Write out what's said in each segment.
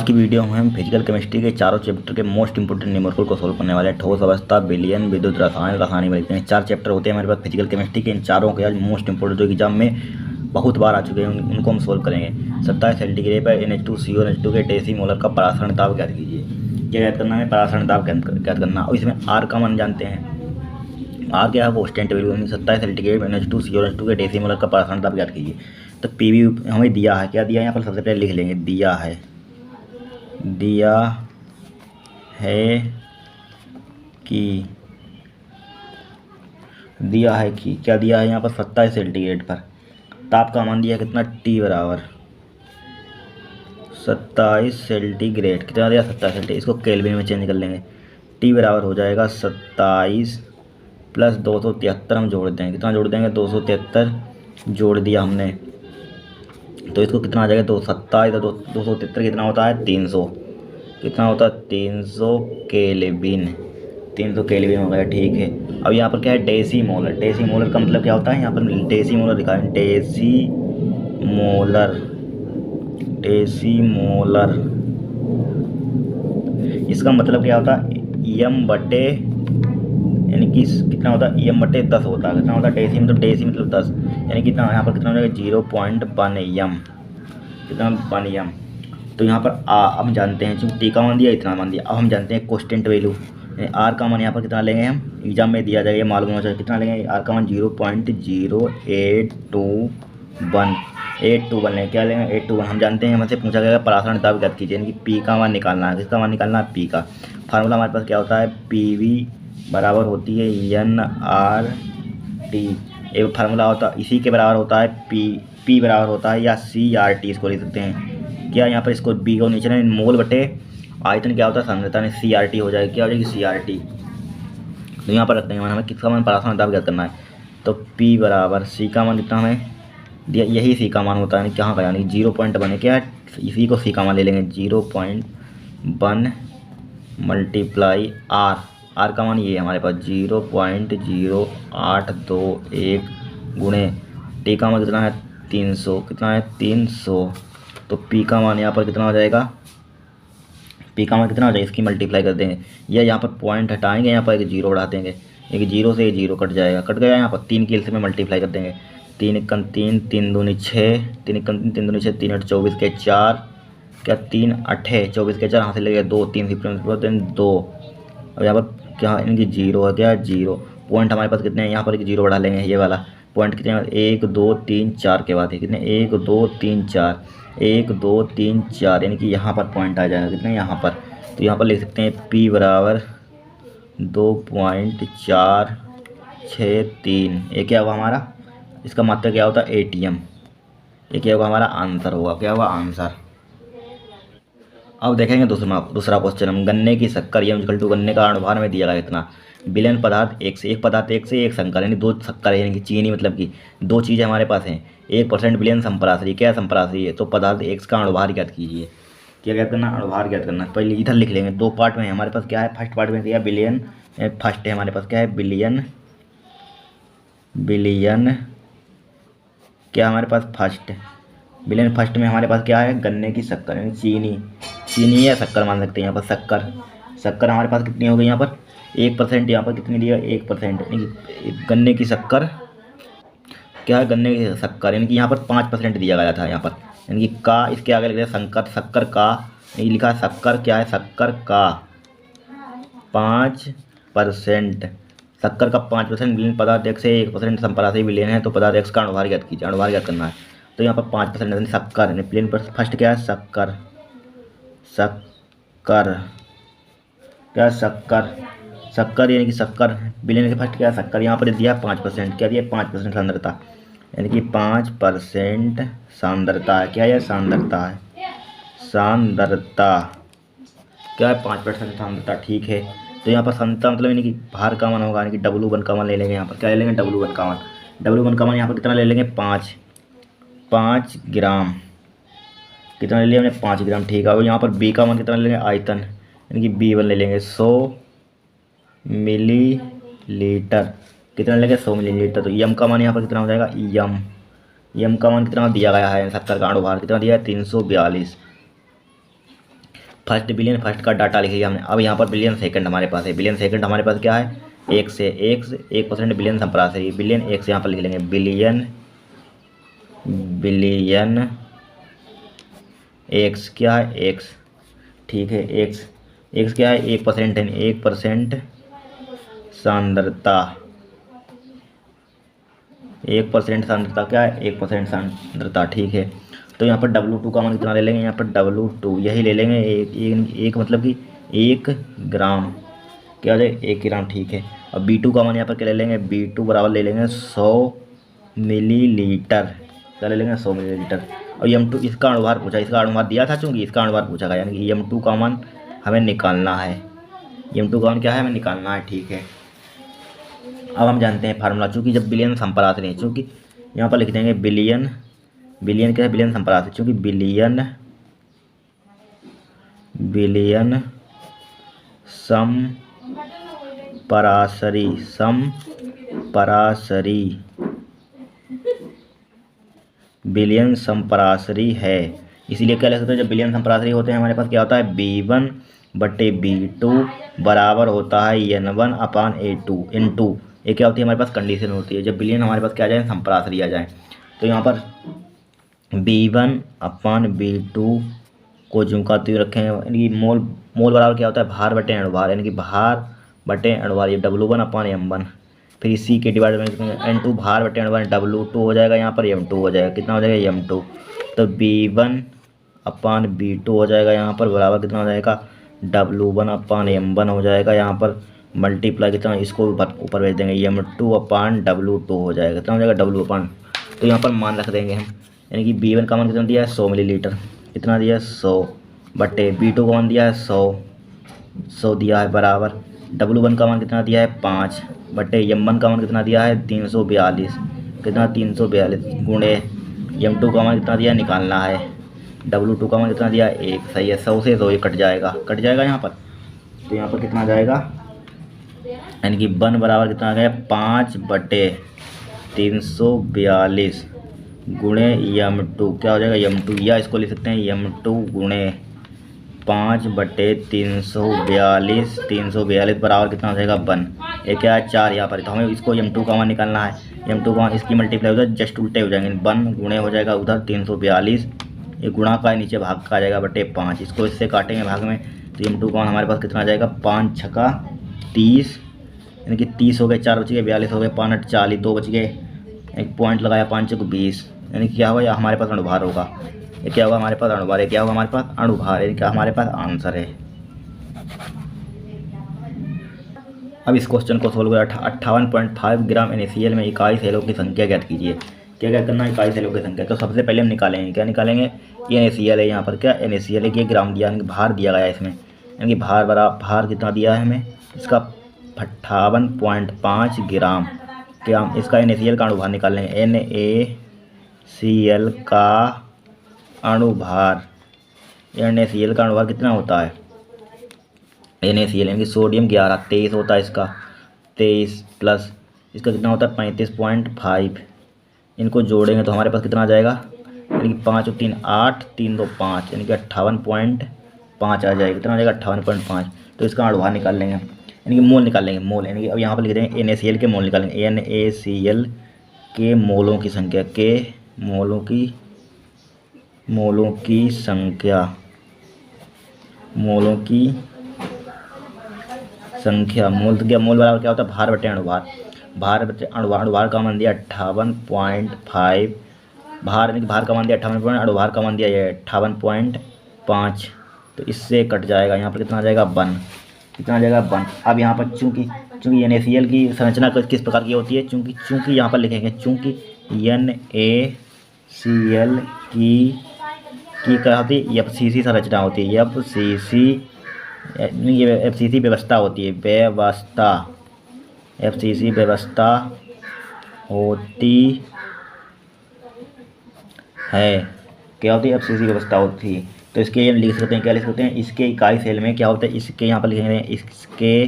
आज की वीडियो में हम फिजिकल केमिस्ट्री के चारों चैप्टर के मोस्ट इंपोर्टेंट न्यूमेरिकल को सोल्व करने वाले हैं। ठोस अवस्था, विलयन, विद्युत रसायन, रासायनिक विलयन, 4 चैप्टर होते हैं हमारे पास फिजिकल केमिस्ट्री के। इन चारों के आज मोस्ट इंपोर्टेंट जो एग्जाम में बहुत बार आ चुके हैं उनको हम सोल्व करेंगे। 27 सेंटीग्रेड पर NH2CO के डेसीमोलर का परासरण दाब ज्ञात कीजिए। क्या ज्ञात करना है? परासरण दाब ज्ञात करना। और इसमें आर का मान जानते हैं। आर क्या है? वो कांस्टेंट वैल्यू। 27 सेंटीग्रेड NH2CO के डेसीमोलर का परासरण दाब ज्ञात कीजिए। तो पीवी हमें दिया है। क्या दिया है? यहाँ पर सबसे पहले लिख लेंगे, दिया है कि क्या दिया है यहाँ पर 27 सेंटीग्रेड पर ताप का मान दिया है कितना? T बराबर 27 सेंटीग्रेड। कितना दिया? 27 सेंटीग्रेड। इसको केल्विन में चेंज कर लेंगे। T बराबर हो जाएगा 27 प्लस 273 हम जोड़ देंगे। कितना जोड़ देंगे? 273 जोड़ दिया हमने। तो इसको कितना आ जाएगा? 273 कितना होता है? 300। कितना होता है? 300 केल्विन। 300 केल्विन हो गया, ठीक है। अब यहाँ पर क्या है? डेसीमोलर। डेसीमोलर का मतलब क्या होता है? यहाँ पर डेसीमोलर लिखा है। डेसीमोलर इसका मतलब क्या होता है? एम बटे, यानी कि कितना होता है? एम बटे 10 होता है। कितना होता है? डेसी मतलब 10, यानी कितना यहाँ पर कितना हो जाएगा? 0.1 एम। कितना? 1 एम। तो यहाँ पर अब हम जानते हैं, चूँकि टी का मान दिया, इतना मान दिया। अब हम जानते हैं कांस्टेंट वैल्यू। आर का मान यहाँ पर कितना लेंगे हम? एग्जाम में दिया जाएगा, ये मालूम हो जाएगा। कितना लेंगे? आर का मान 0.0821 लेंगे। क्या लेंगे? 821। हम जानते हैं, हमसे पूछा गया परासरण दाब ज्ञात कीजिए, यानी कि पी का मान निकालना है। किसका मान निकालना है? पी का। फार्मूला हमारे पास क्या होता है? पीवी बराबर होती है NRT। एक फार्मूला होता है, इसी के बराबर होता है पी बराबर होता है या CRT, इसको लिख सकते हैं। क्या यहाँ पर इसको बी को नीचे ना मोल बटे आयतन क्या होता है? सांद्रता ने CRT हो जाएगी। क्या हो जाएगी? CRT। तो यहाँ पर रखते हैं हमें किसका मान? परासरण दाब ज्ञात करना है। तो P बराबर सी का मान कितना हमें दिया? यही सी का मान होता है, यानी कहाँ का? यानी 0.1 क्या है? इसी को सी का मान ले लेंगे। 0.1 मल्टीप्लाई आर का मान ये है हमारे पास 0.0821 गुणे टी का मान कितना है? 300। कितना है? 300। तो पी का मान यहाँ पर कितना हो जाएगा? पी का मान कितना हो जाएगा? इसकी मल्टीप्लाई कर देंगे, या यहाँ पर पॉइंट हटाएंगे, यहाँ पर एक जीरो बढ़ा देंगे। एक जीरो से एक जीरो कट जाएगा, कट गया। यहाँ पर 3 की से में मल्टीप्लाई कर देंगे। 3 एकम 3, 3 दूनी 6, 3 एकम 3, 3 दूनी 6, 3 8 24 के 4, क्या 3 8 24 के 4 हासिल लगेगा 2, 3 2। अब यहाँ पर क्या इनकी जीरो है? क्या जीरो? पॉइंट हमारे पास कितने हैं? यहाँ पर एक जीरो बढ़ा लेंगे, ये वाला पॉइंट कितने? 1 2 3 4 के बाद है कितने? 1 2 3 4, 1 2 3 4, यानी कि यहाँ पर पॉइंट आ जाएगा कितने? यहाँ पर। तो यहाँ पर लिख सकते हैं P बराबर 2.463। ये क्या होगा हमारा? इसका मात्रा क्या होता है? ATM। ये क्या होगा? हमारा आंसर होगा। क्या होगा? आंसर। अब देखेंगे दूसरा क्वेश्चन हम। गन्ने की शक्कर M गन्ने का अणुभार में दिया गया इतना। विलयन पदार्थ एक से, एक पदार्थ एक से एक शंकर, यानी 2 शक्कर है, यानी कि चीनी, मतलब कि 2 चीज़ें हमारे पास हैं। 1% विलयन संपराश्री। क्या संपराश्री है? तो पदार्थ X का अणुभार ज्ञात कीजिए। क्या ज्ञात करना? अणुभार ज्ञात करना। पहले इधर लिख लेंगे, 2 पार्ट में है हमारे पास। क्या है? फर्स्ट पार्ट में दिया विलयन, फर्स्ट है हमारे पास क्या है? विलयन क्या हमारे पास? फर्स्ट। विलयन फर्स्ट में हमारे पास क्या है? गन्ने की शक्कर, यानी चीनी या शक्कर मान सकते हैं। यहाँ पर शक्कर हमारे पास कितनी हो गई? यहाँ पर 1%। यहाँ पर कितनी दिया? 1%, यानी कि गन्ने की शक्कर क्या है? गन्ने की शक्कर, यानी कि यहाँ पर 5% दिया गया था यहाँ पर, यानी कि का इसके आगे लिख दिया शक्कर का, ये लिखा शक्कर क्या है? शक्कर का 5%। शक्कर का 5% विलयन पदार्थ X से 1% संपराश्री विलयन है, तो पदार्थ X का अणुभार ज्ञात कीजिए। अणुभार ज्ञात करना है। तो यहाँ पर 5% शक्कर, यानी प्लेन पर फर्स्ट क्या है? शक्कर क्या? शक्कर यानी कि शक्कर विलयन के फर्स्ट क्या है? शक्कर। यहाँ पर दिया 5%। क्या दिया? 5% सांद्रता, यानी कि 5% सांद्रता है। क्या है? सांद्रता है। क्या है? 5% सांद्रता, ठीक है। तो यहाँ पर सांद्रता मतलब यानी कि भार का मान होगा, यानी कि W1 का मान ले लेंगे। यहाँ पर क्या ले लेंगे? W1 का मान। W1 का मान यहाँ पर कितना ले लेंगे? 5 ग्राम। कितना ले लिया हमने? 5 ग्राम, ठीक है। और यहाँ पर B का मान कितना ले लेंगे? आयतन, यानी कि B1 ले लेंगे 100 मिलीलीटर। कितना लेंगे? 100 मिलीलीटर। तो M का मान यहाँ पर कितना हो जाएगा? M का मान कितना दिया गया है? शक्कर का अणुभार कितना दिया है? 342। फर्स्ट बिलियन फर्स्ट का डाटा लिख लिया हमने। अब यहाँ पर बिलियन सेकंड हमारे पास है। बिलियन सेकंड हमारे पास क्या है, एक से एक परसेंट बिलियन संपरासरी, बिलियन एक से यहाँ पर लिख लेंगे बिलियन बिलियन एक्स क्या है, एक्स, ठीक है, एक्स एक्स क्या है, 1% है, 1% सांद्रता, 1% सांद्रता क्या है, 1% सांद्रता, ठीक है। तो यहाँ पर W2 का मान कितना ले लेंगे, यहाँ पर W2 यही ले लेंगे, एक मतलब कि 1 ग्राम, क्या हो जाए 1 ग्राम, ठीक है। अब B2 का मान यहाँ पर क्या ले लेंगे, B2 बराबर ले लेंगे 100 मिलीलीटर, क्या ले लेंगे 100 मिलीलीटर। और M2 इसका अणुभार पूछा, इसका अणुभार दिया था चूँकि इसका अणुभार पूछा गया, यानी कि M2 का मान हमें निकालना है, M2 का मान क्या है हमें निकालना है, ठीक है। अब हम जानते हैं फार्मूला, चूँकि जब बिलियन संपरासरी है, चूँकि यहाँ पर लिख देंगे बिलियन, बिलियन क्या है, बिलियन संपरासरी, चूँकि बिलियन संपरासरी बिलियन संपरासरी है, इसीलिए क्या लिख सकते हैं, जब बिलियन संपरासरी होते हैं हमारे पास क्या होता है, B1/B2 बराबर होता है N1/A2 N2। ये क्या होती है हमारे पास कंडीशन होती है, जब बिलियन हमारे पास क्या आ जाए, संपरासरी आ जाए। तो यहाँ पर B1/B2 को झुमकाते हुए रखें, यानी कि मोल बराबर क्या होता है, भार बटे अणुभार, यानी कि भार बटे अणुभार, ये W1/M1, फिर इसी के डिवाइड में N2 भार बटे अणुभार, W2 हो जाएगा, यहाँ पर M2 हो जाएगा, कितना हो जाएगा M2। तो B1/B2 हो जाएगा यहाँ पर बराबर कितना हो जाएगा, W1/M1 हो जाएगा, यहाँ पर मल्टीप्लाई कितना, इसको ऊपर भेज देंगे, M2/W2 हो जाएगा, कितना हो जाएगा W। तो यहाँ पर मान रख देंगे हम, यानी कि B1 का मान कितना दिया है 100 मिलीलीटर, कितना दिया है 100 बटे B2 का मान दिया है 100 दिया है बराबर, W1 का मान कितना दिया है 5 बटे M1 का मान कितना दिया है 342, कितना 342 गुणे M2 का मान कितना दिया निकालना है, W2 का मान कितना दिया 1, सही है। 100 से 100 ये कट जाएगा यहाँ पर, तो यहाँ पर कितना आ जाएगा, यानी कि 1 बराबर कितना आ गया 5/342 गुणे M2, क्या हो जाएगा M2, या इसको लिख सकते हैं M2 गुणे 5/342 बराबर कितना हो जाएगा 1, ये क्या है 4 यहाँ पर। तो हमें इसको M2 का मान निकालना है, M2 का मान इसकी मल्टीप्लाई उधर जस्ट उल्टे हो जाएंगे, 1 गुणे हो जाएगा उधर 342, ये गुणा का नीचे भाग का आ जाएगा बटे 5, इसको इससे काटेंगे भाग में, तो M2 का मान हमारे पास कितना आ जाएगा 5 छक्का 30, यानी कि 30 हो गए, 4 बच गए, 42 हो गए, 5 8 40, 2 बच गए, एक पॉइंट लगाया, 5 चौक 20, यानी क्या होगा या हमारे पास अणुभार होगा, ये क्या होगा हमारे पास अणुभार है, क्या होगा हमारे पास अणुभार है, क्या हमारे पास आंसर है। अब इस क्वेश्चन को सोल्व करें, 58.5 ग्राम NaCl में इकाई सेलों की संख्या ज्ञात कीजिए। क्या क्या करना है, इकाई सेलों की संख्या। तो सबसे पहले हम निकालेंगे, क्या निकालेंगे, ये NaCl है, यहाँ पर क्या NaCl है, ये ग्राम दिया, यानी भार दिया गया है इसमें, यानी कि भार कितना दिया है हमें, इसका 58.5 ग्राम, क्या हम इसका NaCl का अणुभार निकालेंगे, NaCl का अणुभार, NaCl का अणुभार कितना होता है, NaCl यानी कि सोडियम 11, 23 होता है इसका, 23 प्लस इसका कितना होता है 35.5, इनको जोड़ेंगे तो हमारे पास कितना आ जाएगा, यानी कि 5 और 3 8, 3 2 5, यानी कि 58.5 आ जाएगा, कितना आ जाएगा 58.5। तो इसका अणुभार निकाल लेंगे, यानी कि मोल निकाल लेंगे, मोल, यानी कि अब यहाँ पर लिख देंगे NaCl के मोल निकालेंगे, NaCl के मोलों की संख्या, के मोलों की संख्या, मोल तो क्या, मोल बराबर क्या होता है भार बटे अणुभार, अणुभार का मान दिया 58.5, भार यानी कि भार का मान दिया 58, अणुभार का मान दिया ये 58.5, तो इससे कट जाएगा, यहाँ पर कितना आ जाएगा 1, कितना आ जाएगा 1। अब यहाँ पर चूँकि NaCl की संरचना किस प्रकार की होती है, चूँकि यहाँ पर लिखेंगे, चूँकि NaCl की क्या होती है, FCC संरचना होती है, FCC व्यवस्था होती है, FCC व्यवस्था होती है, क्या होती है FCC व्यवस्था होती है। तो इसके ये लिख सकते हैं, क्या लिख सकते हैं, इसके इकाई सेल में क्या होता है, इसके यहाँ पर लिखेंगे, इसके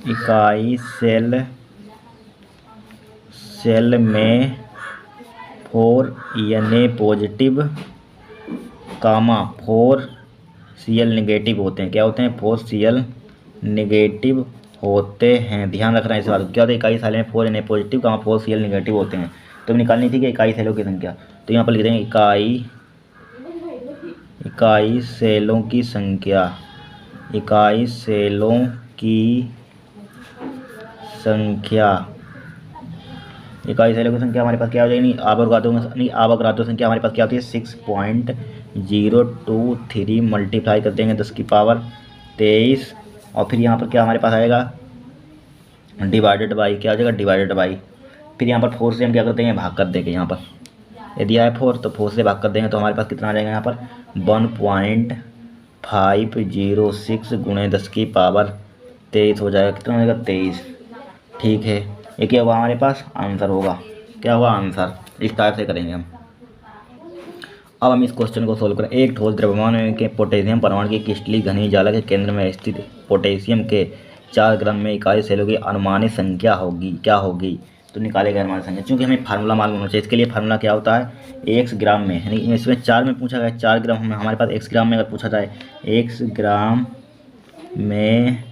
इकाई सेल में 4Na पॉजिटिव कामा 4Cl नेगेटिव होते हैं। क्या होते हैं? 4Cl नेगेटिव होते हैं। ध्यान रखना है इस बात को। क्या होता है? इकाई सेल में 4Na पॉजिटिव कामा 4Cl नेगेटिव होते हैं। तो निकालनी थी कि इकाई सेलों की संख्या। तो यहाँ पर लिख देंगे इकाई सेलों की संख्या। इकाई सेलों की संख्या। इकाई सेलों की संख्या हमारे पास क्या हो जाएगी? आवर्गातो संख्या हमारे पास क्या होती है? 6.023 मल्टीप्लाई कर देंगे 10 की पावर 23 और फिर यहाँ पर क्या हमारे पास आएगा? Divided by. क्या हो जाएगा? Divided by. फिर यहाँ पर 4 से हम क्या कर देंगे? भाग कर देंगे। यहाँ पर यदि आए 4 तो 4 से भाग कर देंगे तो हमारे पास कितना आ जाएगा? यहाँ पर 1.506 गुणे 10 की पावर 23 हो जाएगा। कितना हो जाएगा? 23। ठीक है, ये क्या होगा? हमारे पास आंसर होगा। क्या होगा? आंसर। इस टाइप से करेंगे हम। अब हम इस क्वेश्चन को सोल्व करें। एक ठोस द्रव्यमान के पोटेशियम परमाणु की क्रिस्टलीय घनी जाला के केंद्र में स्थित पोटेशियम के 4 ग्राम में इकाई सेलों की अनुमानित संख्या होगी। क्या होगी? तो निकालेगा अनुमानित संख्या। चूंकि हमें फार्मूला मालूम होना चाहिए। इसके लिए फार्मूला क्या होता है? x ग्राम में, यानी इसमें 4 में पूछा गया। 4 ग्राम हमारे पास x ग्राम में अगर पूछा जाए, x ग्राम में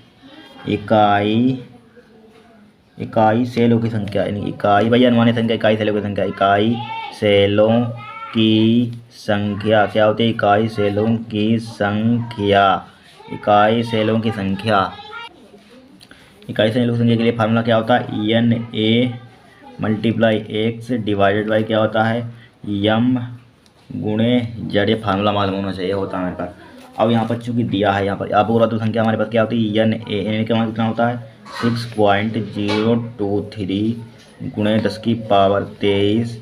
इकाई सेलों की संख्या, यानी इकाई भैया अनुमानित संख्या, इकाई सेलों की संख्या। इकाई सेलों की संख्या क्या होती है? इकाई सेलों की संख्या। इकाई सेलों की संख्या। इकाई सेलों की संख्या के लिए फार्मूला क्या होता है? Na multiply x divided by क्या होता है? m गुणे z। ये फार्मूला मालूम होना चाहिए, होता है हमारे पास। अब यहाँ पर चूंकि दिया है, यहाँ पर आप बोला तो संख्या हमारे पास क्या होती है? Na का मान कितना होता है? 6.023 गुणे 10 की पावर 23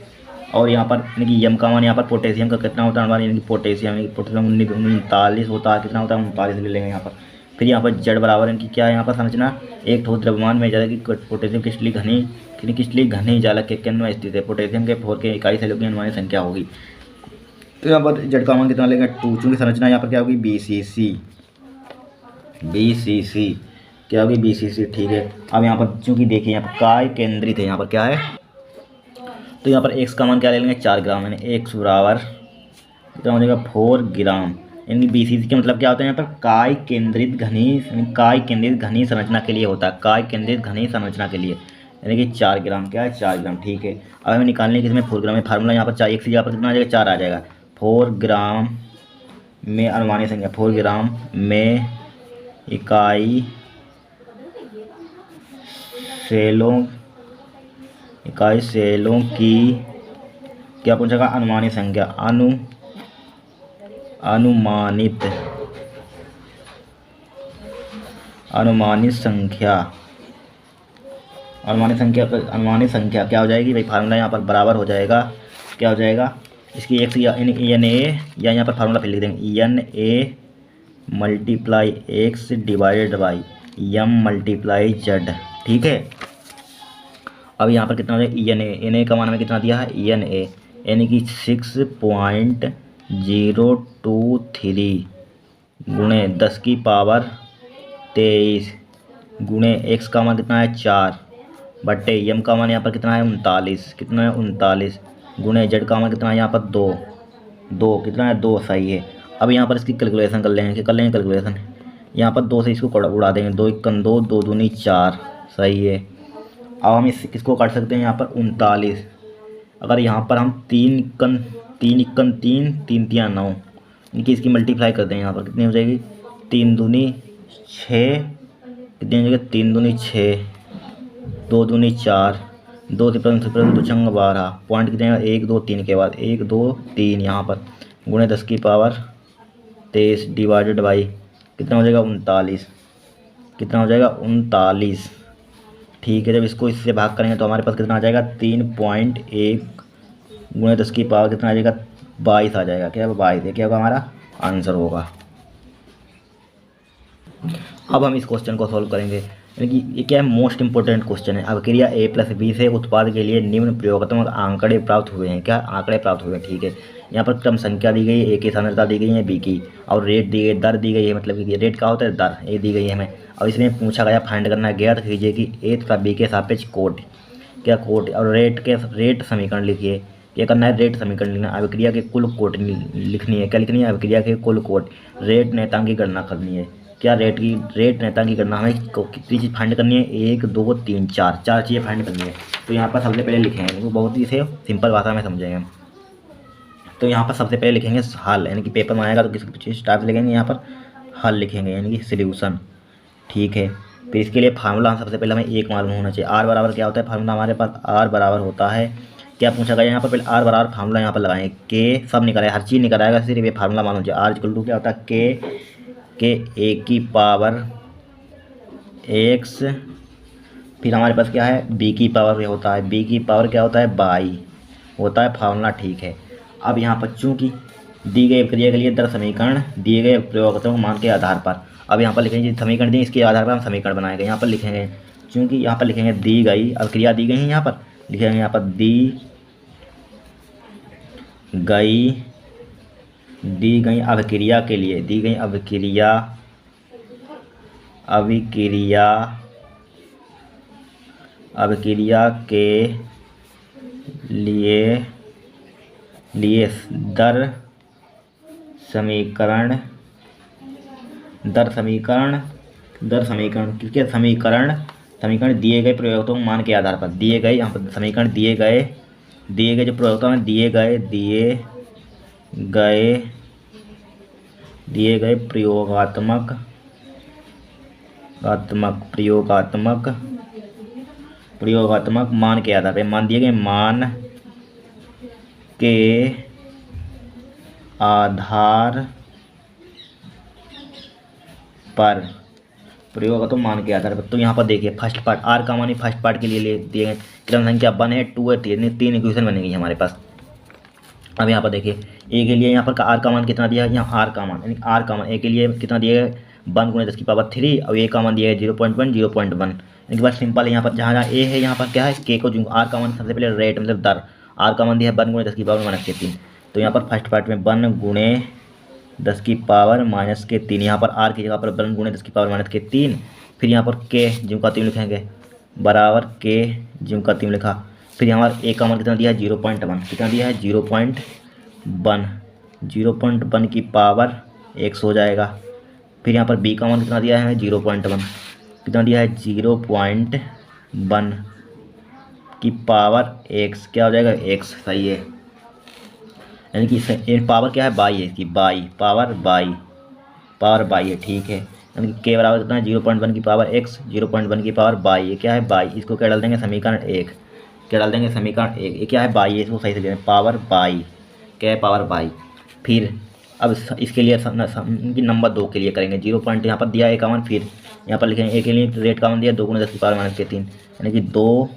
और यहाँ पर यानी कि यम का मान यहाँ पर पोटेशियम का कितना होता है? हमारे यानी कि पोटेशियम 39 होता है। कितना होता है? 39 ले लेंगे यहाँ पर। फिर यहाँ पर जेड बराबर इनकी क्या है? यहाँ पर समझना, एक ठोस द्रव्यमान में जाला की पोटेशियम क्रिस्टलीय घनी जाला के केंद्र में स्थित है। पोटेशियम के 4 के इकाई सेलों की अनुमानित संख्या होगी। तो यहाँ पर जेड का मान कितना लेगा? 2। चूँकि संरचना यहाँ पर क्या होगी? BCC क्या होगी? BCC। ठीक है। अब यहाँ पर चूँकि देखिए यहाँ पर काय केंद्रित है, यहाँ पर क्या है? तो यहाँ पर x का मान क्या ले लेंगे? 4 ग्राम, यानी x बराबर कितना हो जाएगा? 4 ग्राम। यानी BCC का मतलब क्या होता है? यहाँ पर काय केंद्रित घनी संरचना के लिए होता है। काय केंद्रित घनी संरचना के लिए यानी कि 4 ग्राम। क्या है? 4 ग्राम। ठीक है। अब हमें निकालने की इसमें 4 ग्राम में फार्मूला यहाँ पर 4, x यहाँ पर कितना आ जाएगा? 4 आ जाएगा। 4 ग्राम में अनुमानित संख्या, 4 ग्राम में इकाई सेलों की क्या पूछेगा? अनुमानित संख्या। अनुमानित संख्या क्या हो जाएगी भाई? फार्मूला यहाँ पर बराबर हो जाएगा। क्या हो जाएगा? इसकी x या Na या यहाँ पर फार्मूला फिर लिख देंगे Na multiply x divided by m multiply z। ठीक है। अब यहाँ पर कितना हो जाएगा? Na का मान हमें कितना दिया है? Na यानी कि 6.023 गुणे 10 की पावर 23 गुणे x का मान कितना है? 4 बट्टे m का मान यहाँ पर कितना है? 39। कितना है? 39 गुणे z का मान कितना है? यहाँ पर 2 कितना है? 2। सही है। अब यहाँ पर इसकी कैलकुलेशन कर लेंगे कैलकुलेशन। यहाँ पर 2 से इसको उड़ा देंगे। 2 1 2 2 दूनी 4। सही है। अब हम किसको काट सकते हैं? यहाँ पर 39। अगर यहाँ पर हम 3 1 3 3 3 9 इनकी इसकी मल्टीप्लाई करते हैं। यहाँ पर कितनी हो जाएगी? 3 दूनी 6। कितनी हो जाएगी? 3 दूनी 6 2 दूनी 4 2 सिपन 2 छंग 12 पॉइंट कितने? 1 2 3 के बाद 1 2 3 यहाँ पर गुणे 10 की पावर 23 डिवाइडेड बाई कितना हो जाएगा? 39। कितना हो जाएगा? 39। ठीक है। जब इसको इससे भाग करेंगे तो हमारे पास कितना आ जाएगा? 3.1 गुणे 10 की पावर कितना आ जाएगा? 22 आ जाएगा। क्या? 22 है। क्या होगा? हमारा आंसर होगा। अब हम इस क्वेश्चन को सॉल्व करेंगे। यानी कि ये क्या है? मोस्ट इंपॉर्टेंट क्वेश्चन है। अब क्रिया A+B से उत्पाद के लिए निम्न प्रयोगात्मक आंकड़े प्राप्त हुए हैं। क्या आंकड़े प्राप्त हुए हैं? ठीक है। यहाँ पर क्रम संख्या दी गई है, A की सांद्रता दी गई है, B की, और रेट दी गई, दर दी गई है। मतलब कि रेट क्या होता है? दर। ये दी गई है हमें। और इसमें पूछा गया फाइंड करना है, ज्ञात कीजिए कि A तथा B के सापेक्ष कोट, क्या कोट और रेट समीकरण लिखिए। क्या करना है, रेट समीकरण लिखना है, अभिक्रिया के कुल कोट लिखनी है। क्या लिखनी है, अभिक्रिया के कुल कोट, रेट नेतांक की गणना करनी है। क्या रेट नेतांक की गणना हमें कितनी चीज़ फाइंड करनी है, 1 2 3 4, 4 चीज़ें फाइंड करनी है। तो यहाँ पर सबसे पहले लिखेंगे, वो बहुत ही इसे सिंपल भाषा में समझेंगे। तो यहाँ पर सबसे पहले लिखेंगे हल, यानी कि पेपर में आएगा तो किस टाइप से लिखेंगे, यहाँ पर हल लिखेंगे यानी कि सोल्यूशन। ठीक है, फिर इसके लिए फार्मूला सबसे पहले हमें एक मालूम होना चाहिए। आर बराबर क्या होता है, फार्मूला हमारे पास आर बराबर होता है, क्या पूछा गया यहाँ पर, पहले आर बराबर फार्मूला यहाँ पर लगाएंगे, के सब निकल आएगा, हर चीज़ निकल आएगा, सिर्फ ये फार्मूला मालूम चाहिए। आर इक्वल टू क्या होता है, के ए की पावर एक्स, फिर हमारे पास क्या है, बी की पावर ये होता है, बी की पावर क्या होता है, बाई होता है फार्मूला। ठीक है, अब यहाँ पर चूँकि दी गई अभिक्रिया के लिए दर समीकरण दिए गए प्रयोगात्मक मान के आधार पर, अब यहाँ पर लिखेंगे समीकरण दिए, इसके आधार पर हम समीकरण बनाएंगे। यहाँ पर लिखेंगे, चूँकि यहाँ पर लिखेंगे दी गई अभिक्रिया दी गई है, यहाँ पर लिखेंगे यहाँ पर दी गई अभिक्रिया के लिए, दी गई अभिक्रिया के लिए दर समीकरण किसके समीकरण दिए गए प्रयोगात्मक मान के आधार पर, दिए गए यहाँ पर समीकरण दिए गए जो प्रयोगात्मक दिए गए प्रयोगात्मक मान के आधार पर, मान दिए गए मान के आधार पर, प्रयोगात्मक मान के आधार पर। तो यहाँ पर देखिए फर्स्ट पार्ट आर का मान ही फर्स्ट पार्ट के लिए ले दिए गए, क्रम संख्या 1 है, 2 है, 3 है, 3 इक्वेशन बनेगी हमारे पास। अब यहाँ पर देखिए ए के लिए यहाँ पर आर का मान कितना दिया है, यहाँ आर का मान यानी आर का मान ए के लिए कितना दिया है, 1 × 10⁻³ और ए का मान दिया है 0.1 0.1। इनके पास सिंपल है, यहाँ पर जहाँ ए है यहाँ पर क्या है, के को जो आर का मान सबसे पहले रेट मतलब दर, आर का मान दिया है 1 × 10⁻³ तो यहाँ पर फर्स्ट पार्ट में 1 × 10⁻³ यहाँ पर आर की जगह पर 1 × 10⁻³ फिर यहाँ पर के जिनका 3 लिखेंगे बराबर के जिनका 3 लिखा, फिर यहाँ पर ए का मान कितना दिया है 0.1, कितना दिया है 0.1 की पावर x हो जाएगा। फिर यहाँ पर बी का मान कितना दिया है हमें 0.1, कितना दिया है 0.1 की पावर x, क्या हो जाएगा x, सही है, यानी कि पावर क्या है, बाई है इसकी, पावर बाई है। ठीक है, यानी कि के बराबर कितना है 0.1 की पावर x, 0.1 की पावर बाई, ये क्या है बाई, इसको क्या डाल देंगे समीकरण 1, क्या डाल देंगे समीकरण 1, ये क्या है बाई है, इसको सही से ले लें, पावर बाई, क्या है पावर बाई। फिर अब इसके लिए नंबर 2 के लिए करेंगे 0 पॉइंट यहाँ पर दिया ए का मान, फिर यहाँ पर लिखेंगे ए के लिए रेट का मान दिया 2 × 10⁻³ यानी कि 2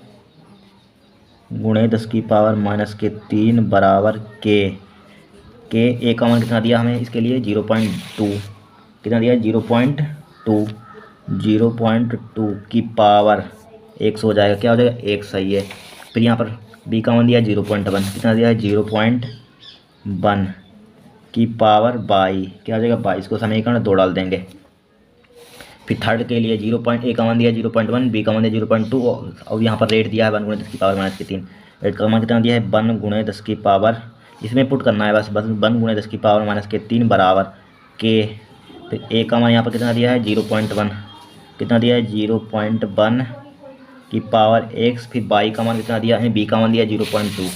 × 10⁻³ बराबर के ए का मान कितना दिया हमें इसके लिए 0.2, कितना दिया 0.2 की पावर x हो जाएगा, क्या हो जाएगा x, सही है। फिर यहाँ पर b का मान दिया 0.1, कितना दिया है 0.1 की पावर बाई, क्या हो जाएगा बाई, इसको समीकरण 2 डाल देंगे। फिर थर्ड के लिए ए का मान दिया 0.1, बी का मान दिया 0.2 और यहाँ पर रेट दिया है 1 × 10⁻³ रेट का मान कितना दिया है 1 × 10⁻, इसमें पुट करना है बस 1 × 10⁻³ बराबर के, फिर ए का मान यहाँ पर कितना दिया है 0.1, कितना दिया है 0.1 की पावर x, फिर बाई का मान कितना दिया है, बी का मान दिया 0.2,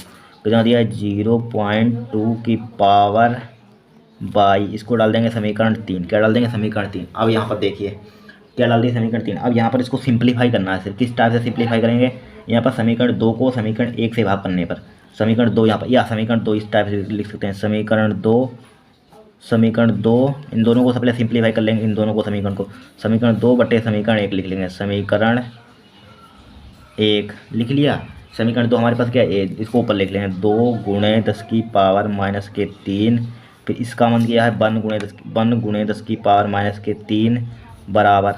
कितना दिया है 0.2 की पावर बाई, इसको डाल देंगे समीकरण 3, क्या डाल देंगे समीकरण 3। अब यहाँ पर देखिए क्या डाल दिए समीकरण 3, अब यहाँ पर इसको सिंप्लीफाई करना है, सिर्फ किस टाइप से सिंप्लीफाई करेंगे, यहाँ पर समीकरण 2 को समीकरण 1 से भाग करने पर, समीकरण 2 यहाँ पर या समीकरण 2 इस टाइप से लिख सकते हैं, समीकरण 2 इन दोनों को सबसे पहले सिंप्लीफाई कर लेंगे, इन दोनों को समीकरण 2 बटे समीकरण 1 लिख लेंगे, समीकरण 1 लिख लिया। समीकरण 2 हमारे पास क्या है इसको ऊपर लिख लेंगे 2 × 10⁻³ फिर इसका मान किया है 1 × 10⁻³ बराबर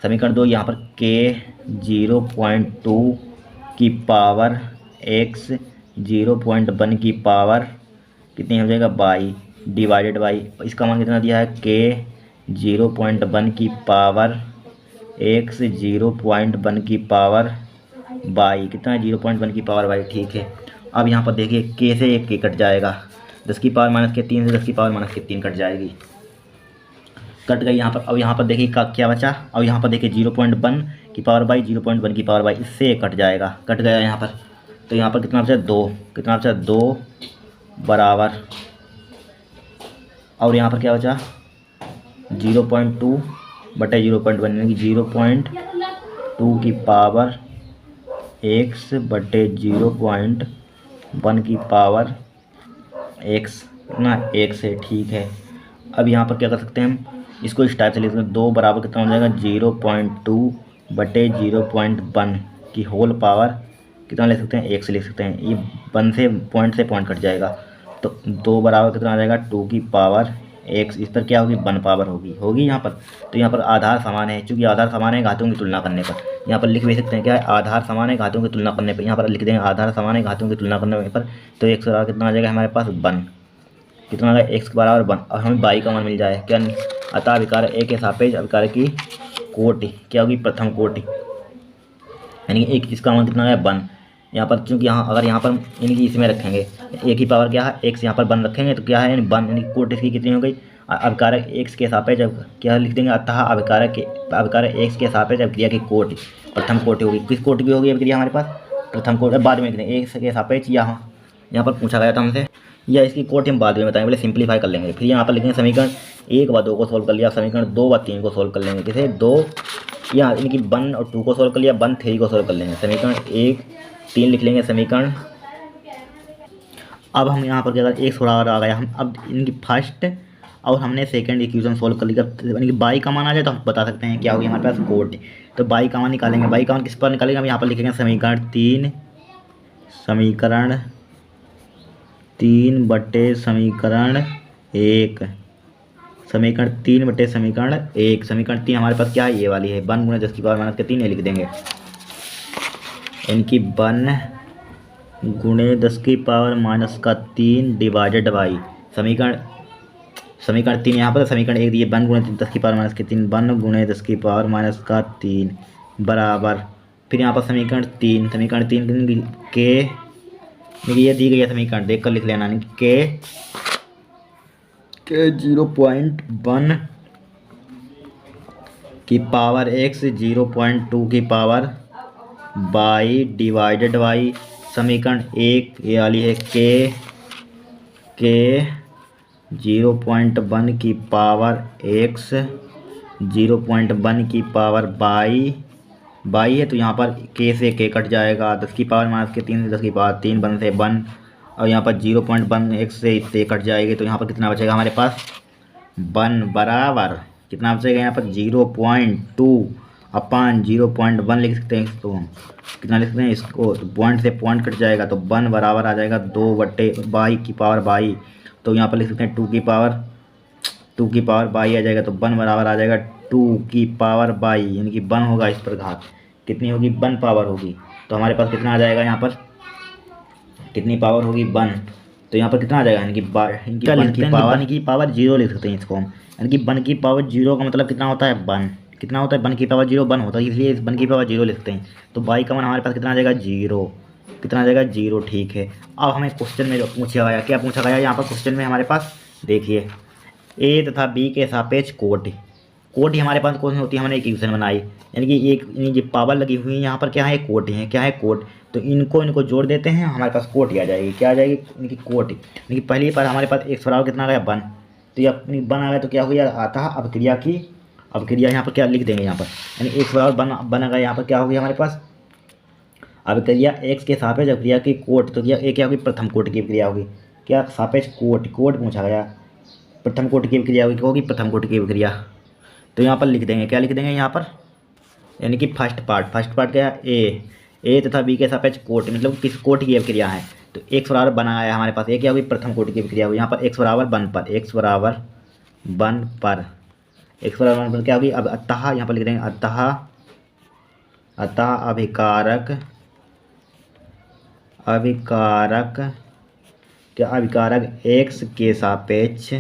समीकरण 2 यहाँ पर के 0.2 की पावर x, 0.1 की पावर कितनी हो जाएगा बाई, डिवाइडेड बाई इसका मान कितना दिया है के 0.1 की पावर x, 0.1 की पावर बाई, कितना है 0.1 की पावर बाई। ठीक है, अब यहाँ पर देखिए के से एक के कट जाएगा, 10 की पावर माइनस के 3 से 10 की पावर माइनस के 3 कट जाएगी, कट गई यहाँ पर। अब यहाँ पर देखिए का क्या बचा, अब यहाँ पर देखिए 0.1 की पावर बाई 0.1 की पावर बाई, इससे कट जाएगा, कट गया यहाँ पर। तो यहाँ पर कितना बचा 2, कितना बचा 2 बराबर, और यहाँ पर क्या बचा 0.2 बटे 0.1 यानी कि 0.2 की पावर x बटे 0.1 की पावर x ना x है, ठीक है। अब यहाँ पर क्या कर सकते हैं हम, इसको इस टाइप से लिख सकते हैं, 2 बराबर कितना हो जाएगा 0.2 बटे 0.1 की होल पावर कितना ले सकते हैं, x लिख सकते हैं। ये 1 से पॉइंट कट जाएगा, तो 2 बराबर कितना आ जाएगा 2 की पावर x, इस पर क्या होगी 1 पावर होगी यहाँ पर। तो यहाँ पर आधार समान है, चूँकि आधार समान है घातों की तुलना करने पर यहाँ पर लिख भी सकते हैं क्या है, आधार समान है घातों की तुलना करने पर, यहाँ पर लिख देंगे आधार समान है घातों की तुलना करने पर। तो x बराबर कितना आ जाएगा हमारे पास 1, कितना आ जाएगा x बराबर 1, और हमें बाई का मान मिल जाए क्या, अतः अभिकारक a के सापेक्ष अभिकारक की कोटि क्या होगी, प्रथम कोटि, यानी कि एक इसका मान कितना है 1। यहाँ पर चूँकि अगर यहाँ पर यानी कि इसमें रखेंगे a की पावर क्या है x, यहाँ पर 1 रखेंगे तो क्या है यानी 1, यानी कोटि इसकी कितनी हो गई, अभिकारक x के सापेक्ष क्या लिख देंगे, अतः अभिकारक x के सापेक्ष अभिक्रिया की कोटि प्रथम कोटि होगी। किस कोटि की होगी अभिक्रिया हमारे पास, प्रथम कोटि, बाद में लिख देंगे x के सापेक्ष। यहाँ पर पूछा गया था हमसे, या इसकी कोटि हम बाद में बताएंगे, पहले सिंप्लीफाई कर लेंगे। फिर यहाँ पर लिखेंगे समीकरण 1 व 2 को सोल्व कर लिया, समीकरण 2 व 3 को सोल्व कर लेंगे, किसे 2 यहाँ इनकी 1 और 2 को सोल्व कर लिया, 1 3 को सोल्व कर लेंगे, समीकरण 1 3 लिख लेंगे समीकरण। अब हम यहाँ पर क्या करें, एक बराबर आ गया, हम अब इनकी फर्स्ट और हमने सेकंड इक्वेशन सोल्व कर लिया, यानी कि बाई का मान आ जाए तो हम बता सकते हैं क्या होगी हमारे पास कोटि। तो बाई का मान निकालेंगे, बाई का मान किस पर निकालेंगे, हम यहाँ पर लिखेंगे समीकरण 3 बटे समीकरण 1, समीकरण 3 बटे समीकरण 1, समीकरण 3 हमारे पास क्या है, ये वाली है 1 गुणे 10 की पावर माइनस के 3, ये लिख देंगे, इनकी 1 गुणे 10 की पावर माइनस का 3 डिवाइडेड बाई समीकरण 3 यहाँ पर समीकरण 1 दिए 1 गुणे 10 की पावर माइनस के 3, 1 गुणे 10 की पावर माइनस का 3 बराबर, फिर यहाँ पर समीकरण 3 के ये दी गई है समीकरण देख कर लिख लेना, के 0.1 की पावर x 0.2 की पावर बाई डिवाइडेड बाई समीकरण 1 ये वाली है के 0.1 की पावर x 0.1 की पावर बाई है, तो यहाँ पर k से k कट जाएगा, 10 की पावर माइनस के 3 से 10 की पावर 3, 1 से 1, और यहाँ पर 0.1 x से इससे कट जाएगी, तो यहाँ पर कितना बचेगा हमारे पास 1 बराबर कितना बचेगा यहाँ पर 0.2 अपान 0.1 लिख सकते हैं इसको, हम कितना लिख सकते हैं इसको, तो पॉइंट से पॉइंट कट जाएगा, तो 1 बराबर आ जाएगा 2 बटे बाई की पावर बाई, तो यहाँ पर लिख सकते हैं 2 की पावर बाई आ जाएगा, तो 1 बराबर आ जाएगा 2 की पावर बाई, यानी कि 1 होगा इस पर घात कितनी होगी 1 पावर होगी। तो हमारे पास कितना आ जाएगा यहाँ पर, कितनी पावर होगी 1, तो यहाँ पर कितना आ जाएगा यानी कि 1 की पावर 0 लिख सकते हैं इसको हम, यानी कि 1 की पावर 0 का मतलब कितना होता है 1, कितना होता है 1 की पावर 0 1 होता है, इसलिए इस 1 की पावर 0 लिखते हैं। तो बाई का मान हमारे पास कितना आ जाएगा 0, कितना आ जाएगा 0, ठीक है। अब हमें क्वेश्चन में पूछा गया, क्या पूछा गया यहाँ पर क्वेश्चन में हमारे पास, देखिए ए तथा बी के सापेक्ष कोटि हमारे पास कौन सी होती है, हमने एक इक्वेशन बनाई, यानी कि एक ये पावर लगी हुई है यहाँ पर क्या है कोटि है, क्या है कोट, तो इनको जोड़ देते हैं हमारे पास कोटि आ जाएगी, क्या आ जाएगी इनकी कोटि, यानी कि पहली बार हमारे पास एक बराबर कितना आ गया 1, तो ये अपनी 1 आ गया, तो क्या हो गया आता है अभिक्रिया यहाँ पर क्या लिख देंगे यहाँ पर, यानी एक बराबर 1 आ गया, यहाँ पर क्या हो गया हमारे पास अभिक्रिया x के सापेक्ष अभिक्रिया की कोटि, तो क्या होगी प्रथम कोटि की अभिक्रिया होगी, क्या सापेक्ष कोटि पूछा गया, प्रथम कोटि की अभिक्रिया होगी प्रथम कोटि की अभिक्रिया। तो यहाँ पर लिख देंगे, क्या लिख देंगे यहाँ पर, यानी कि फर्स्ट पार्ट क्या है ए तथा बी के सापेक्ष कोटि, मतलब किस कोटि की अभिक्रिया है, तो x बराबर 1 आया हमारे पास, ये क्या होगी प्रथम कोटि की अभिक्रिया होगी, यहाँ पर x बराबर 1 पर x बराबर 1 पर क्या होगी, अब अतः यहाँ पर लिख देंगे अतः अभिकारक x के सापेक्ष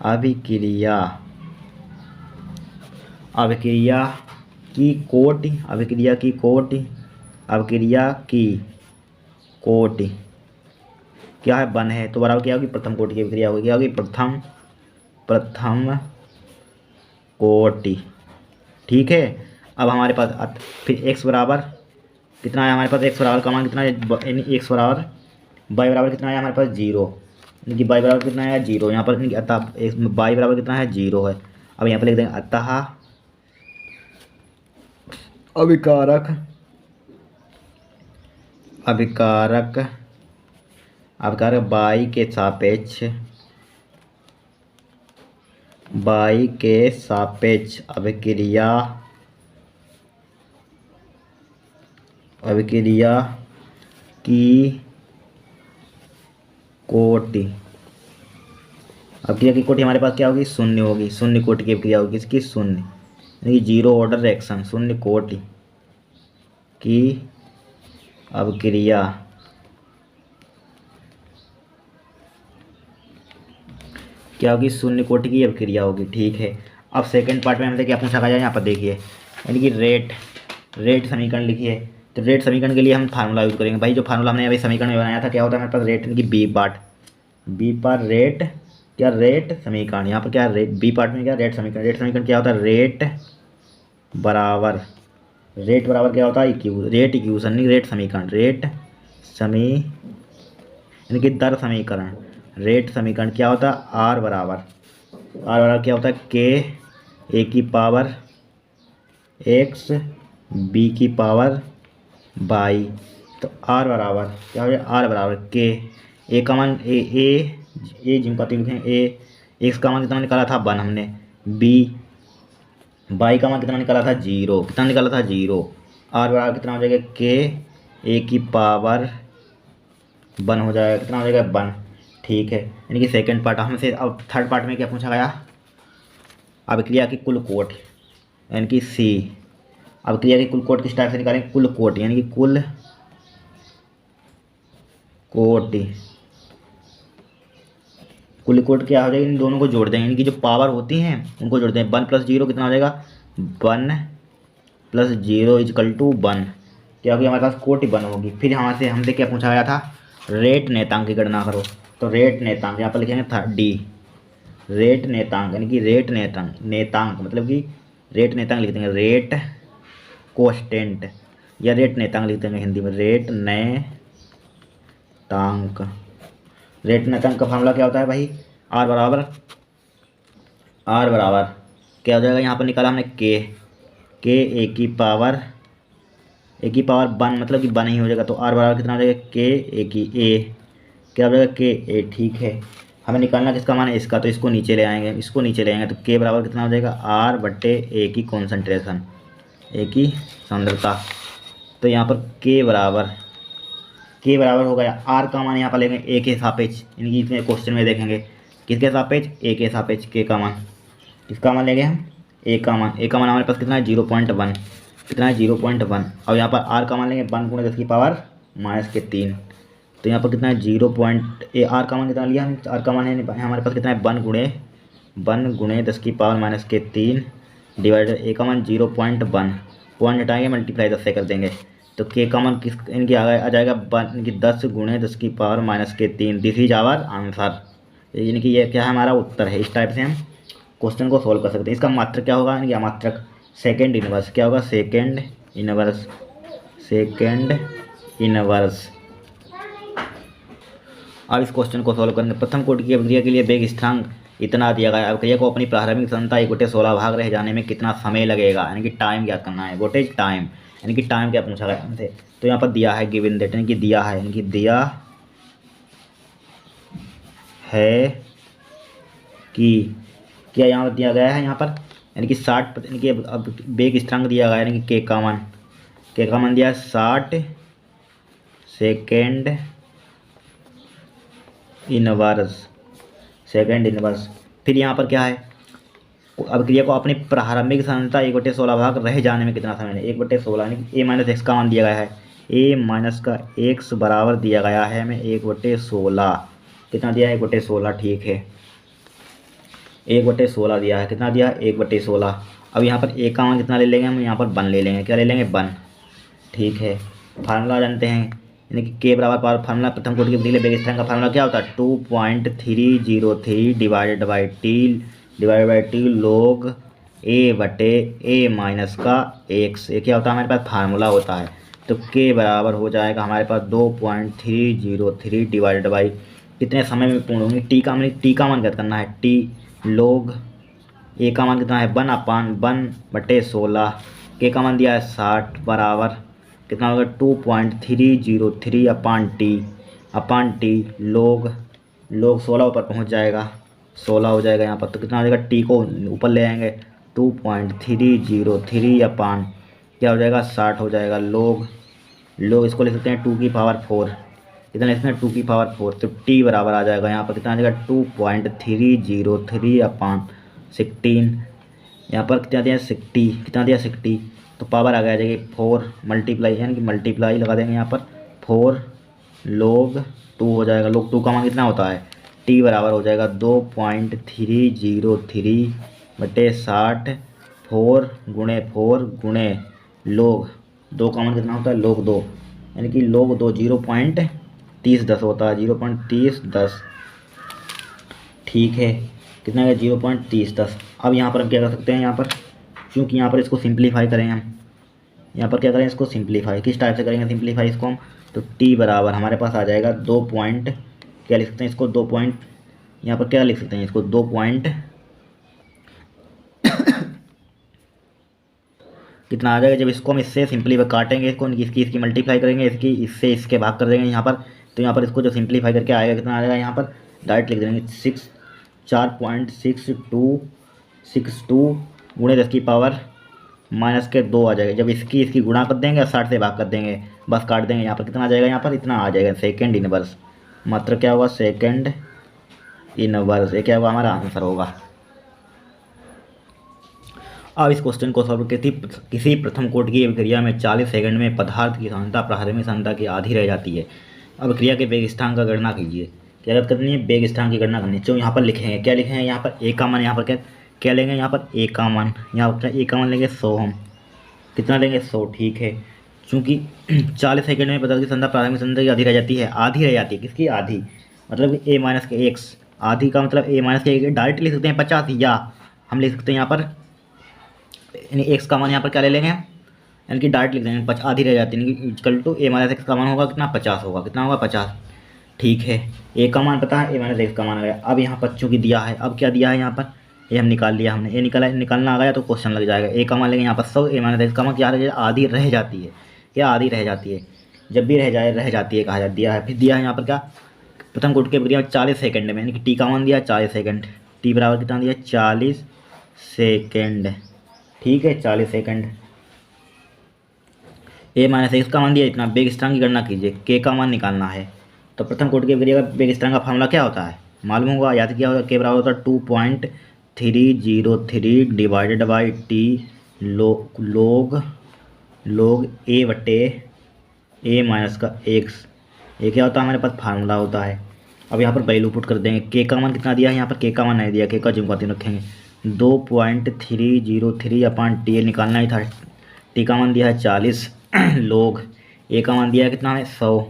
अभिक्रिया की कोटि, अभिक्रिया की कोटि, अभिक्रिया की कोटि क्या है, बन है, तो बराबर क्या होगी, प्रथम कोटि की अभिक्रिया होगी, क्या होगी, प्रथम कोटि। ठीक है। अब हमारे पास फिर x बराबर कितना है हमारे पास, x बराबर का मान कितना है, यानी x बराबर y बराबर कितना है हमारे पास 0, यानी कि y बराबर कितना है 0 यहाँ पर, यानी कि अतः y बराबर कितना है 0 है। अब यहाँ पर लिख देंगे अतः अभिकारक अभिकारक अभिकारक y के सापेक्ष अभिक्रिया की कोटि। अभिक्रिया की कोटि हमारे पास क्या होगी, शून्य होगी, शून्य कोटि की अभिक्रिया होगी, इसकी शून्य, यानी कि 0 ऑर्डर रिएक्शन, शून्य कोटि की अभिक्रिया क्या होगी, शून्य कोटि की अभिक्रिया होगी। ठीक है। अब सेकंड पार्ट में हमसे क्या पूछा गया, यहाँ पर देखिए, यानी कि रेट समीकरण लिखिए। तो रेट समीकरण के लिए हम फार्मूला यूज करेंगे भाई, जो फार्मूला हमने अभी समीकरण में बनाया था, क्या होता है हमारे पास रेट, यानी कि बी पार्ट रेट, क्या रेट समीकरण, यहाँ पर क्या रेट, बी पार्ट में क्या रेट समीकरण क्या होता है, रेट बराबर क्या होता है, रेट इक्वेशन, नहीं रेट समीकरण, यानी कि दर समीकरण, रेट समीकरण क्या होता है, आर बराबर क्या होता है, के ए की पावर एक्स बी की पावर बाई। तो आर बराबर क्या हो जाए, आर बराबर के ए का मान ए जिनका लिखें ए, एक्स का मान कितना निकाला था 1 हमने, बी बाई का मान कितना निकाला था 0, कितना निकाला था 0, आर बराबर कितना हो जाएगा, के ए की पावर 1 हो जाएगा, कितना हो जाएगा 1। ठीक है। यानी कि सेकंड पार्ट हमसे। अब थर्ड पार्ट में क्या पूछा गया, अभिक्रिया की कुल कोटि, यानी कि सी, अभिक्रिया की कुल कोटि किस टाइप से निकालेंगे, कुल कोटि, यानी कि कुल कोटि क्या हो जाएगी, इन दोनों को जोड़ देंगे, यानी कि जो पावर होती हैं उनको जोड़ देंगे, 1 + 0 कितना हो जाएगा, 1 + 0 = 1, क्या होगी हमारे पास कोटि 1 होगी। फिर हमसे क्या पूछा गया था, रेट नेतांक की गणना करो। तो रेट नेतांक यहाँ पर लिखेंगे था डी, रेट नेतांक, यानी कि रेट नेतांक मतलब कि रेट नेतांक लिख देंगे, रेट कोस्टेंट या रेट नेतांक लिख देंगे हिंदी में, रेट नेतांक का फार्मूला क्या होता है भाई, आर बराबर क्या हो जाएगा, यहाँ पर निकाला हमने के ए की पावर 1 मतलब कि 1 ही हो जाएगा, तो आर बराबर कितना हो जाएगा, के ए की ए, क्या हो जाएगा, के ए। ठीक है। हमें निकालना किसका मान है, इसका, तो इसको नीचे ले आएंगे, तो के बराबर कितना हो जाएगा, आर बटे ए की कॉन्सेंट्रेशन, ए की सांद्रता। तो यहाँ पर के बराबर हो गया, आर का मान यहाँ पर लेंगे ए के सापेक्ष, यानी कि इसमें क्वेश्चन में देखेंगे किसके सापेक्ष, ए के सापेक्ष, के का मान, किसका मान लेंगे हम, ए का मान हमारे पास कितना है 0.1, कितना है 0.1। और यहाँ पर आर का मान लेंगे 1 × 10 की पावर -3, तो यहाँ पर कितना है आर का मान कितना लिया हम, आर का मान है हमारे पास कितना है 1 × 10 की पावर -3 डिवाइडर ए का मान 0.1, पॉइंट हटाएंगे मल्टीप्लाई 10 से कर देंगे, तो के का मान इनकी आ जाएगा 10 × 10 की power -3, this is our answer, यानी कि ये क्या है हमारा उत्तर है। इस टाइप से हम क्वेश्चन को सोल्व कर सकते हैं। इसका मात्रक क्या होगा, यानी कि मात्रक सेकेंड इनवर्स, क्या होगा, सेकेंड इनवर्स। अब इस क्वेश्चन को सोल्व करने, प्रथम कोटि की अभिक्रिया के लिए वेग स्थिरांक इतना दिया गया है, अभिक्रिया को अपनी प्रारंभिक सांद्रता 1/16 भाग रह जाने में कितना समय लगेगा, यानी कि टाइम ज्ञात करना है, व्हाट इज टाइम, यानी कि टाइम क्या पूछा गया हमसे। तो यहाँ पर दिया है गिवन दैट, यानी कि दिया है कि क्या यहाँ पर दिया गया है, यहाँ पर यानी कि 60, यानी कि अब वेग स्थिरांक दिया गया है, यानी कि के का मान दिया है 60 सेकेंड इनवर्स। फिर यहाँ पर क्या है, अभिक्रिया को अपनी प्रारंभिक सांद्रता 1/16 भाग रह जाने में कितना समय है, 1/16, यानी कि a - x का मान दिया गया है, a - x बराबर दिया गया है हमें 1/16, कितना दिया है 1/16। ठीक है, 1/16 दिया है, कितना दिया है 1/16। अब यहाँ पर ए का मान कितना ले लेंगे हम, यहाँ पर 1 ले लेंगे, क्या ले लेंगे 1। ठीक है, फार्मूला जानते हैं, यानी कि के बराबर पावर फार्मूला प्रथम कोटि के विधि के लिए बेगिस्तान का फार्मूला क्या होता है, 2.303 डिवाइडेड बाई टी log ए बटे ए माइनस का एक्स, ये क्या होता है हमारे पास फार्मूला होता है। तो के बराबर हो जाएगा हमारे पास 2.303 डिवाइडेड बाई कितने समय में पूर्ण होंगे, टी का मान क्या करना है, टी log ए का मान कितना है 1/1 बटे 16, के का मान दिया है 60 बराबर कितना होगा 2.303 अपान टी log 16 ऊपर पहुंच जाएगा, 16 हो जाएगा यहाँ पर। तो कितना हो जाएगा, टी को ऊपर ले आएंगे 2.303 अपान क्या हो जाएगा 60 हो जाएगा, log इसको ले सकते हैं 2 की पावर 4, कितना ले सकते हैं 2 की पावर 4। तो टी बराबर आ जाएगा यहाँ पर कितना आ जाएगा 2.303 अपान 16, यहाँ पर कितना दिया 60, कितना दिया 60, तो पावर आ गया जाएगी 4 मल्टीप्लाई, यानी कि मल्टीप्लाई लगा देंगे यहाँ पर 4 log 2 हो जाएगा। log 2 का मान कितना होता है, टी बराबर हो जाएगा 2.303 बटे 60 4 गुणे log 2 का मान कितना होता है log 2, यानी कि log 2 0.3010 होता है, 0.3010। ठीक है, कितना है 0.3010। अब यहाँ पर हम क्या कर सकते हैं, यहाँ पर क्योंकि यहाँ पर इसको सिंप्लीफाई करेंगे हम, यहाँ पर क्या करें इसको सिंप्लीफाई, किस टाइप से करेंगे सिंप्लीफाई इसको हम, तो टी बराबर हमारे पास आ जाएगा 2 पॉइंट क्या लिख सकते हैं इसको 2 पॉइंट, यहाँ पर क्या लिख सकते हैं इसको 2 पॉइंट कितना आ जाएगा, जब इसको हम इससे सिंप्लीफाई काटेंगे, इसको इसकी मल्टीप्लाई करेंगे, इससे इसके भाग कर देंगे यहाँ पर, तो यहाँ पर इसको जो सिंप्लीफाई करके आएगा कितना आ जाएगा, यहाँ पर डायरेक्ट लिख देंगे 4.62 गुणे 10 की पावर माइनस के 2 आ जाएगा। जब इसकी गुणा कर देंगे और 60 से भाग कर देंगे, बस काट देंगे, यहाँ पर कितना आ जाएगा, यहाँ पर इतना आ जाएगा सेकेंड इनवर्स, मात्र क्या होगा सेकेंड इनवर्स, ये क्या होगा हमारा आंसर होगा। अब इस क्वेश्चन को सॉल्व किसी प्रथम कोटि की क्रिया में 40 सेकंड में पदार्थ की सांद्रता प्रारंभिक सांद्रता की आधी रह जाती है। अब क्रिया के वेग स्थान का गणना कीजिए, क्या करनी है, वेग स्थान की गणना करनी है। जो यहाँ पर लिखेंगे, क्या लिखेंगे यहाँ पर ए का मान, यहाँ पर क्या लेंगे, यहाँ पर ए का मान, यहाँ पर ए का मान लेंगे 100, हम कितना लेंगे 100। ठीक है, चूँकि 40 सेकंड में पदार्थ की सांद्रता प्रारंभिक सांद्रता की आधी रह जाती है, आधी रह जाती है किसकी आधी, मतलब ए माइनस के एक्स, आधी का मतलब ए माइनस के डायरेक्ट लिख सकते हैं 50, या हम लिख सकते हैं यहाँ पर यानी एक्स का मान यहाँ पर क्या ले लेंगे, यानी कि डायरेक्ट लिख देंगे आधी रह जाती है, यानी कि equal to a minus x का मान होगा कितना 50 होगा, कितना होगा 50। ठीक है, ए का मान पता है, ए माइनस एक्स का मान आ गया। अब यहाँ पर चूँकि दिया है, अब क्या दिया है यहाँ पर, ये हम निकाल लिया हमने, ये निकालना आ गया तो क्वेश्चन लग जाएगा। ए का मान लेंगे यहाँ पर 100, ए माइनस एक्स का मान क्या आधी रह जाती है, क्या आधी रह जाती है, जब भी रह जाती है कहा जाता दिया है। फिर दिया है यहाँ पर क्या, प्रथम कोटि के प्रक्रिया 40 सेकंड में, यानी कि टी का मान दिया 40 सेकंड, टी बराबर कितना दिया 40 सेकंड। ठीक है, 40 सेकंड। ए माइनस एक्स का मान दिया इतना, वेग स्थान की गणना कीजिए, के का मान निकालना है। तो प्रथम कोटि के प्रक्रिया का वेग स्थान का फॉर्मूला क्या होता है, मालूम होगा, याद किया होगा, के बराबर होता है 2.303 डिवाइडेड बाई टी log ए बटे ए माइनस का एक्स, ये क्या होता है हमारे पास फार्मूला होता है। अब यहाँ पर वैल्यू पुट कर देंगे, के का मान कितना दिया है, यहाँ पर के का मान नहीं दिया, के का जुमका तीन रखेंगे 2.303 अपान टी निकालना ही था, टी का मान दिया है 40 log ए का मान दिया है कितना है 100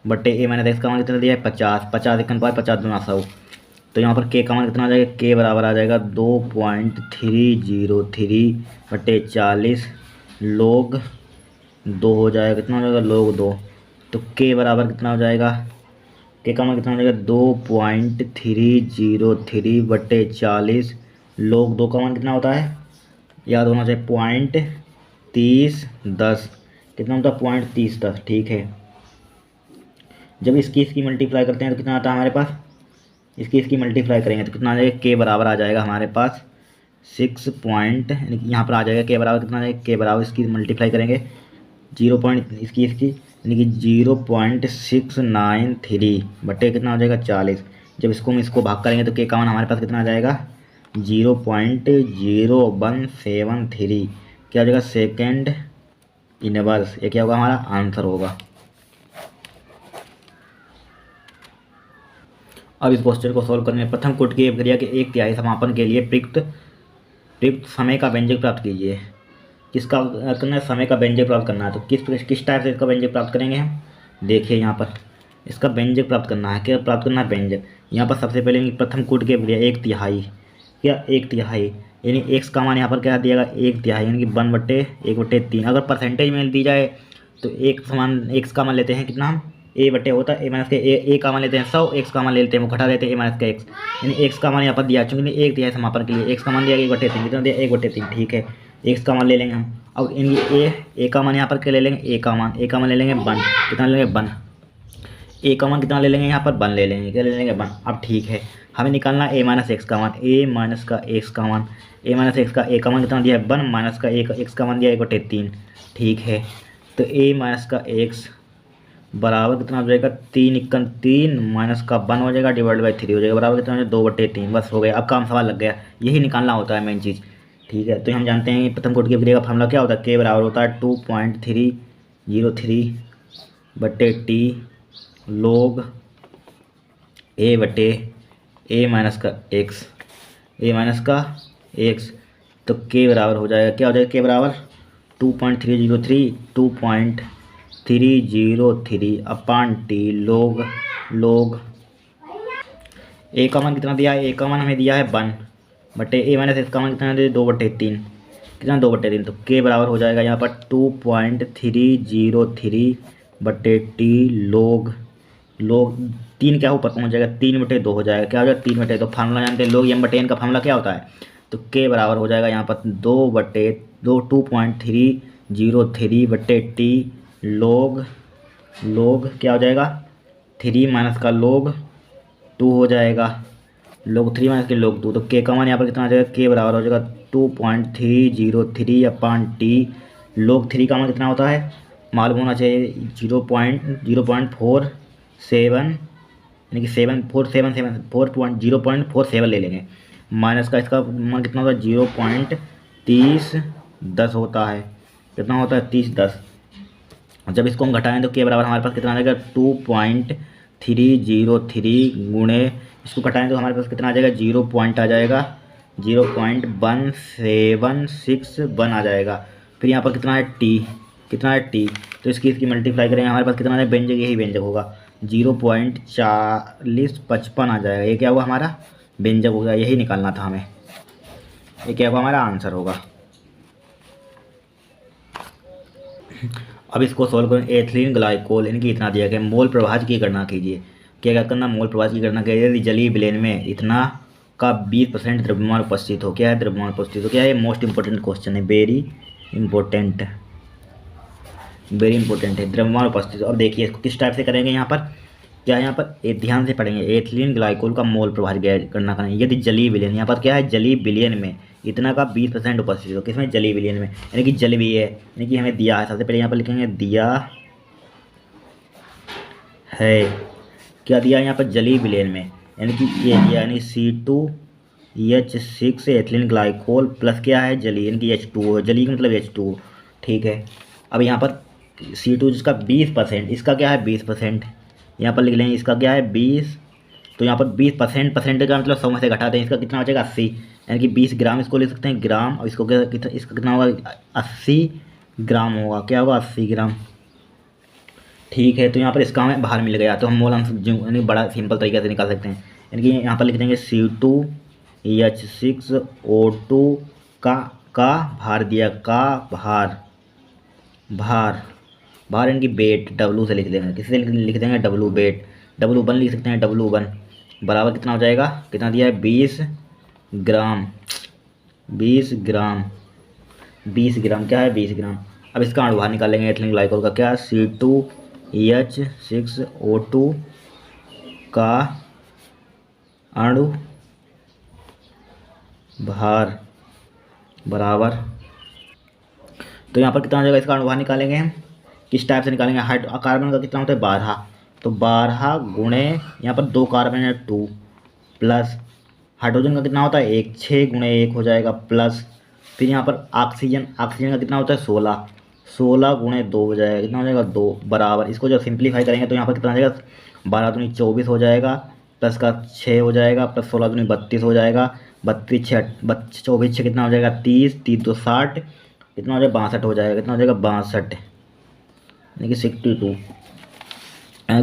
बटे ए माइनस एक्स का मान कितना दिया है 50 एक 50 दूना 100। तो यहाँ पर के का मान कितना आ जाएगा, के बराबर आ जाएगा 2.303 बटे 40 log 2 हो जाएगा, कितना हो जाएगा log 2। तो के बराबर कितना हो जाएगा, के का मान कितना हो जाएगा 2.303 बटे 40 log 2 का मान कितना होता है, याद होना चाहिए 0.3010, कितना होता है 0.3010। ठीक है, जब इसकी मल्टीप्लाई करते हैं तो कितना आता है हमारे पास, इसकी मल्टीप्लाई करेंगे तो कितना आ जाएगा, के बराबर आ जाएगा हमारे पास 6 पॉइंट, यानी कि यहाँ पर आ जाएगा के बराबर कितना आ जाएगा, के बराबर इसकी मल्टीप्लाई करेंगे 0 पॉइंट इसकी यानी कि 0.693 बटे कितना हो जाएगा 40। जब इसको भाग करेंगे तो के का मान हमारे पास कितना आ जाएगा 0.0173, क्या हो जाएगा सेकेंड इनवर्स, ये क्या होगा हमारा आंसर होगा। अब इस क्वेश्चन को सॉल्व करने में प्रथम कोटि की प्रक्रिया के 1/3 समापन के लिए प्रयुक्त प्रयुक्त समय का व्यंजक प्राप्त कीजिए। किसका करना है? समय का व्यंजक प्राप्त करना है। तो किस टाइप से इसका व्यंजक प्राप्त करेंगे हम? देखिए यहाँ पर इसका व्यंजक प्राप्त करना है। क्या प्राप्त करना है? व्यंजक। यहाँ पर सबसे पहले प्रथम कूट के क्रिया 1/3। क्या 1/3 यानी एक्स का मान यहाँ पर क्या दिएगा? 1/3 यानी कि 1/1/3। अगर परसेंटेज में दी जाए तो एक समान एक्स का मान लेते हैं कितना हम? ए बटे होता है ए माइनस के ए का मान लेते हैं 100, एक्स का मान ले लेते हैं वो घटा देते हैं ए माइनस का एक्स, यानी एक्स का मान यहाँ पर दिया चूंकि 1/3 समापन के लिए एक्स का मान दिया 1/3 कितना दिया? 1/3। ठीक है, एक्स का मान ले लेंगे हम। अब इनकी ए का मान यहाँ पर क्या ले लेंगे? ए का मान ले लेंगे 1। कितना ले लेंगे? 1। ए का मान कितना ले लेंगे? यहाँ पर 1 ले लेंगे। क्या ले लेंगे? 1। अब ठीक है, हमें निकालना ए माइनस एक्स का मान। ए माइनस का एक्स का मान ए का मान कितना दिया है? 1 माइनस का एक्स का मान दिया 1/3। ठीक है, तो ए माइनस का एक्स बराबर कितना हो जाएगा? 3 माइनस का 1 हो जाएगा डिवाइड बाई 3 हो जाएगा बराबर कितना हो जाएगा? 2/3। बस हो गया, अब काम सवाल लग गया। यही निकालना होता है मेन चीज़। ठीक है, तो हम जानते हैं प्रथम कोटि की क्रिया का फॉर्मूला क्या होता है? के बराबर होता है 2.303/t log ए बटे ए माइनस का एक्स। तो के बराबर हो जाएगा, क्या हो जाएगा? के बराबर 2.303/t log ए का मान कितना दिया है? ए का मान हमें दिया है 1 बटे ए माइनस एक्स का मान कितना दिया? 2/3। कितना? 2/3। तो के बराबर हो जाएगा यहाँ पर 2.303/t log 3 क्या ऊपर पहुँच जाएगा? 3/2 हो जाएगा। क्या हो जाएगा? 3/2। तो फार्मूला जानते हैं log m/n का फार्मूला क्या होता है? तो के बराबर हो जाएगा यहाँ पर 2.303/t log क्या हो जाएगा? 3 माइनस का log 2 हो जाएगा। log 3 माइनस के log 2। तो के का मान यहाँ पर कितना आ जाएगा? के बराबर हो जाएगा 2.303/t log 3 का मान कितना होता है? मालूम होना चाहिए 0.047 यानी कि 0.47 ले लेंगे। माइनस का इसका मान कितना होता है? 0.3010 होता है। कितना होता है? 3010। जब इसको हम घटाएं तो के बराबर हमारे पास कितना आ जाएगा? 2.303 गुणे इसको घटाएं तो हमारे पास कितना आ जाएगा? 0 पॉइंट आ जाएगा 0.1761 आ जाएगा। फिर यहाँ पर कितना है? टी। तो इसकी मल्टीप्लाई करेंगे हमारे पास कितना आ जाएगा? व्यंजक यही व्यंजक होगा 0.4055 आ जाएगा। ये क्या हुआ? हमारा व्यंजक हो गया। यही निकालना था हमें। ये क्या होगा? हमारा आंसर होगा। अब इसको सॉल्व करें। एथिलीन ग्लाइकोल इनकी इतना दिया गया, मोल प्रभाज की गणना कीजिए। क्या करना? मोल प्रभाज की गणना कीजिए। यदि जलीय विलयन में इतना का 20% द्रव्यमान उपस्थित हो। क्या है? द्रव्यमान उपस्थित हो। क्या है? मोस्ट इंपॉर्टेंट क्वेश्चन है, वेरी इंपॉर्टेंट है। द्रव्यमान उपस्थित। अब देखिए इसको किस टाइप से करेंगे यहाँ पर? क्या यहाँ पर ध्यान से पढ़ेंगे। एथिलीन ग्लाइकोल का मोल प्रभाज गणना करेंगे। यदि जलीय विलयन, यहाँ पर क्या है? जलीय विलयन में इतना का 20% उपस्थित हो। किसमें? जलीय विलयन में, यानी कि जलीय है, यानी कि हमें दिया है। सबसे पहले यहाँ पर लिखेंगे दिया है। क्या दिया है यहाँ पर? जलीय विलयन में, यानी कि ये दिया, यानी C2H6 एथिलीन ग्लाइकोल प्लस क्या है? जलीय, यानी कि H2O। जलीय का मतलब H2O। ठीक है, अब यहाँ पर C2 जिसका 20%, इसका क्या है? 20%। यहाँ पर लिख लेंगे इसका क्या है? 20। तो यहाँ पर 20% का मतलब 100 में से घटाते हैं, इसका कितना हो जाएगा? 80, यानी कि 20 ग्राम इसको लिख सकते हैं ग्राम। और इसको क्या इसका कितना होगा? 80 ग्राम होगा। क्या होगा? 80 ग्राम। ठीक है, तो यहाँ पर इसका हमें बाहर मिल गया। तो हम मोल यानी बड़ा सिंपल तरीके से निकाल सकते हैं। यानी कि यहाँ पर लिख देंगे C2H6O2 का भार दिया, का भार इनकी वेट W से लिख देंगे। किससे लिख देंगे? W wait. W1 लिख सकते हैं। W1 बराबर कितना हो जाएगा? कितना दिया है? 20 ग्राम। 20 ग्राम क्या है? 20 ग्राम। अब इसका अणु भार निकालेंगे एथिलीन ग्लाइकोल का। क्या? C2H6O2 का अणु भार बराबर, तो यहाँ पर कितना हो जाएगा? इसका अणु भार निकालेंगे हम। किस टाइप से निकालेंगे? कार्बन का कितना होता है? 12। तो 12 गुणे यहाँ पर 2 कार्बन है 2 प्लस हाइड्रोजन का कितना होता है? 1। 6 गुणे 1 हो जाएगा प्लस। फिर यहाँ पर ऑक्सीजन का कितना होता है? 16 गुणे 2 हो जाएगा। कितना हो जाएगा? 2 बराबर। इसको जब सिंप्लीफाई करेंगे तो यहाँ पर कितना हो जाएगा? 12 दूनी 24 हो जाएगा, प्लस का 6 हो जाएगा, प्लस 16 दूनी 32 हो जाएगा, 32 6 24 6 कितना हो जाएगा 30, 30 2 60, कितना हो जाएगा 62 हो जाएगा, कितना हो जाएगा 62 यानी कि 62।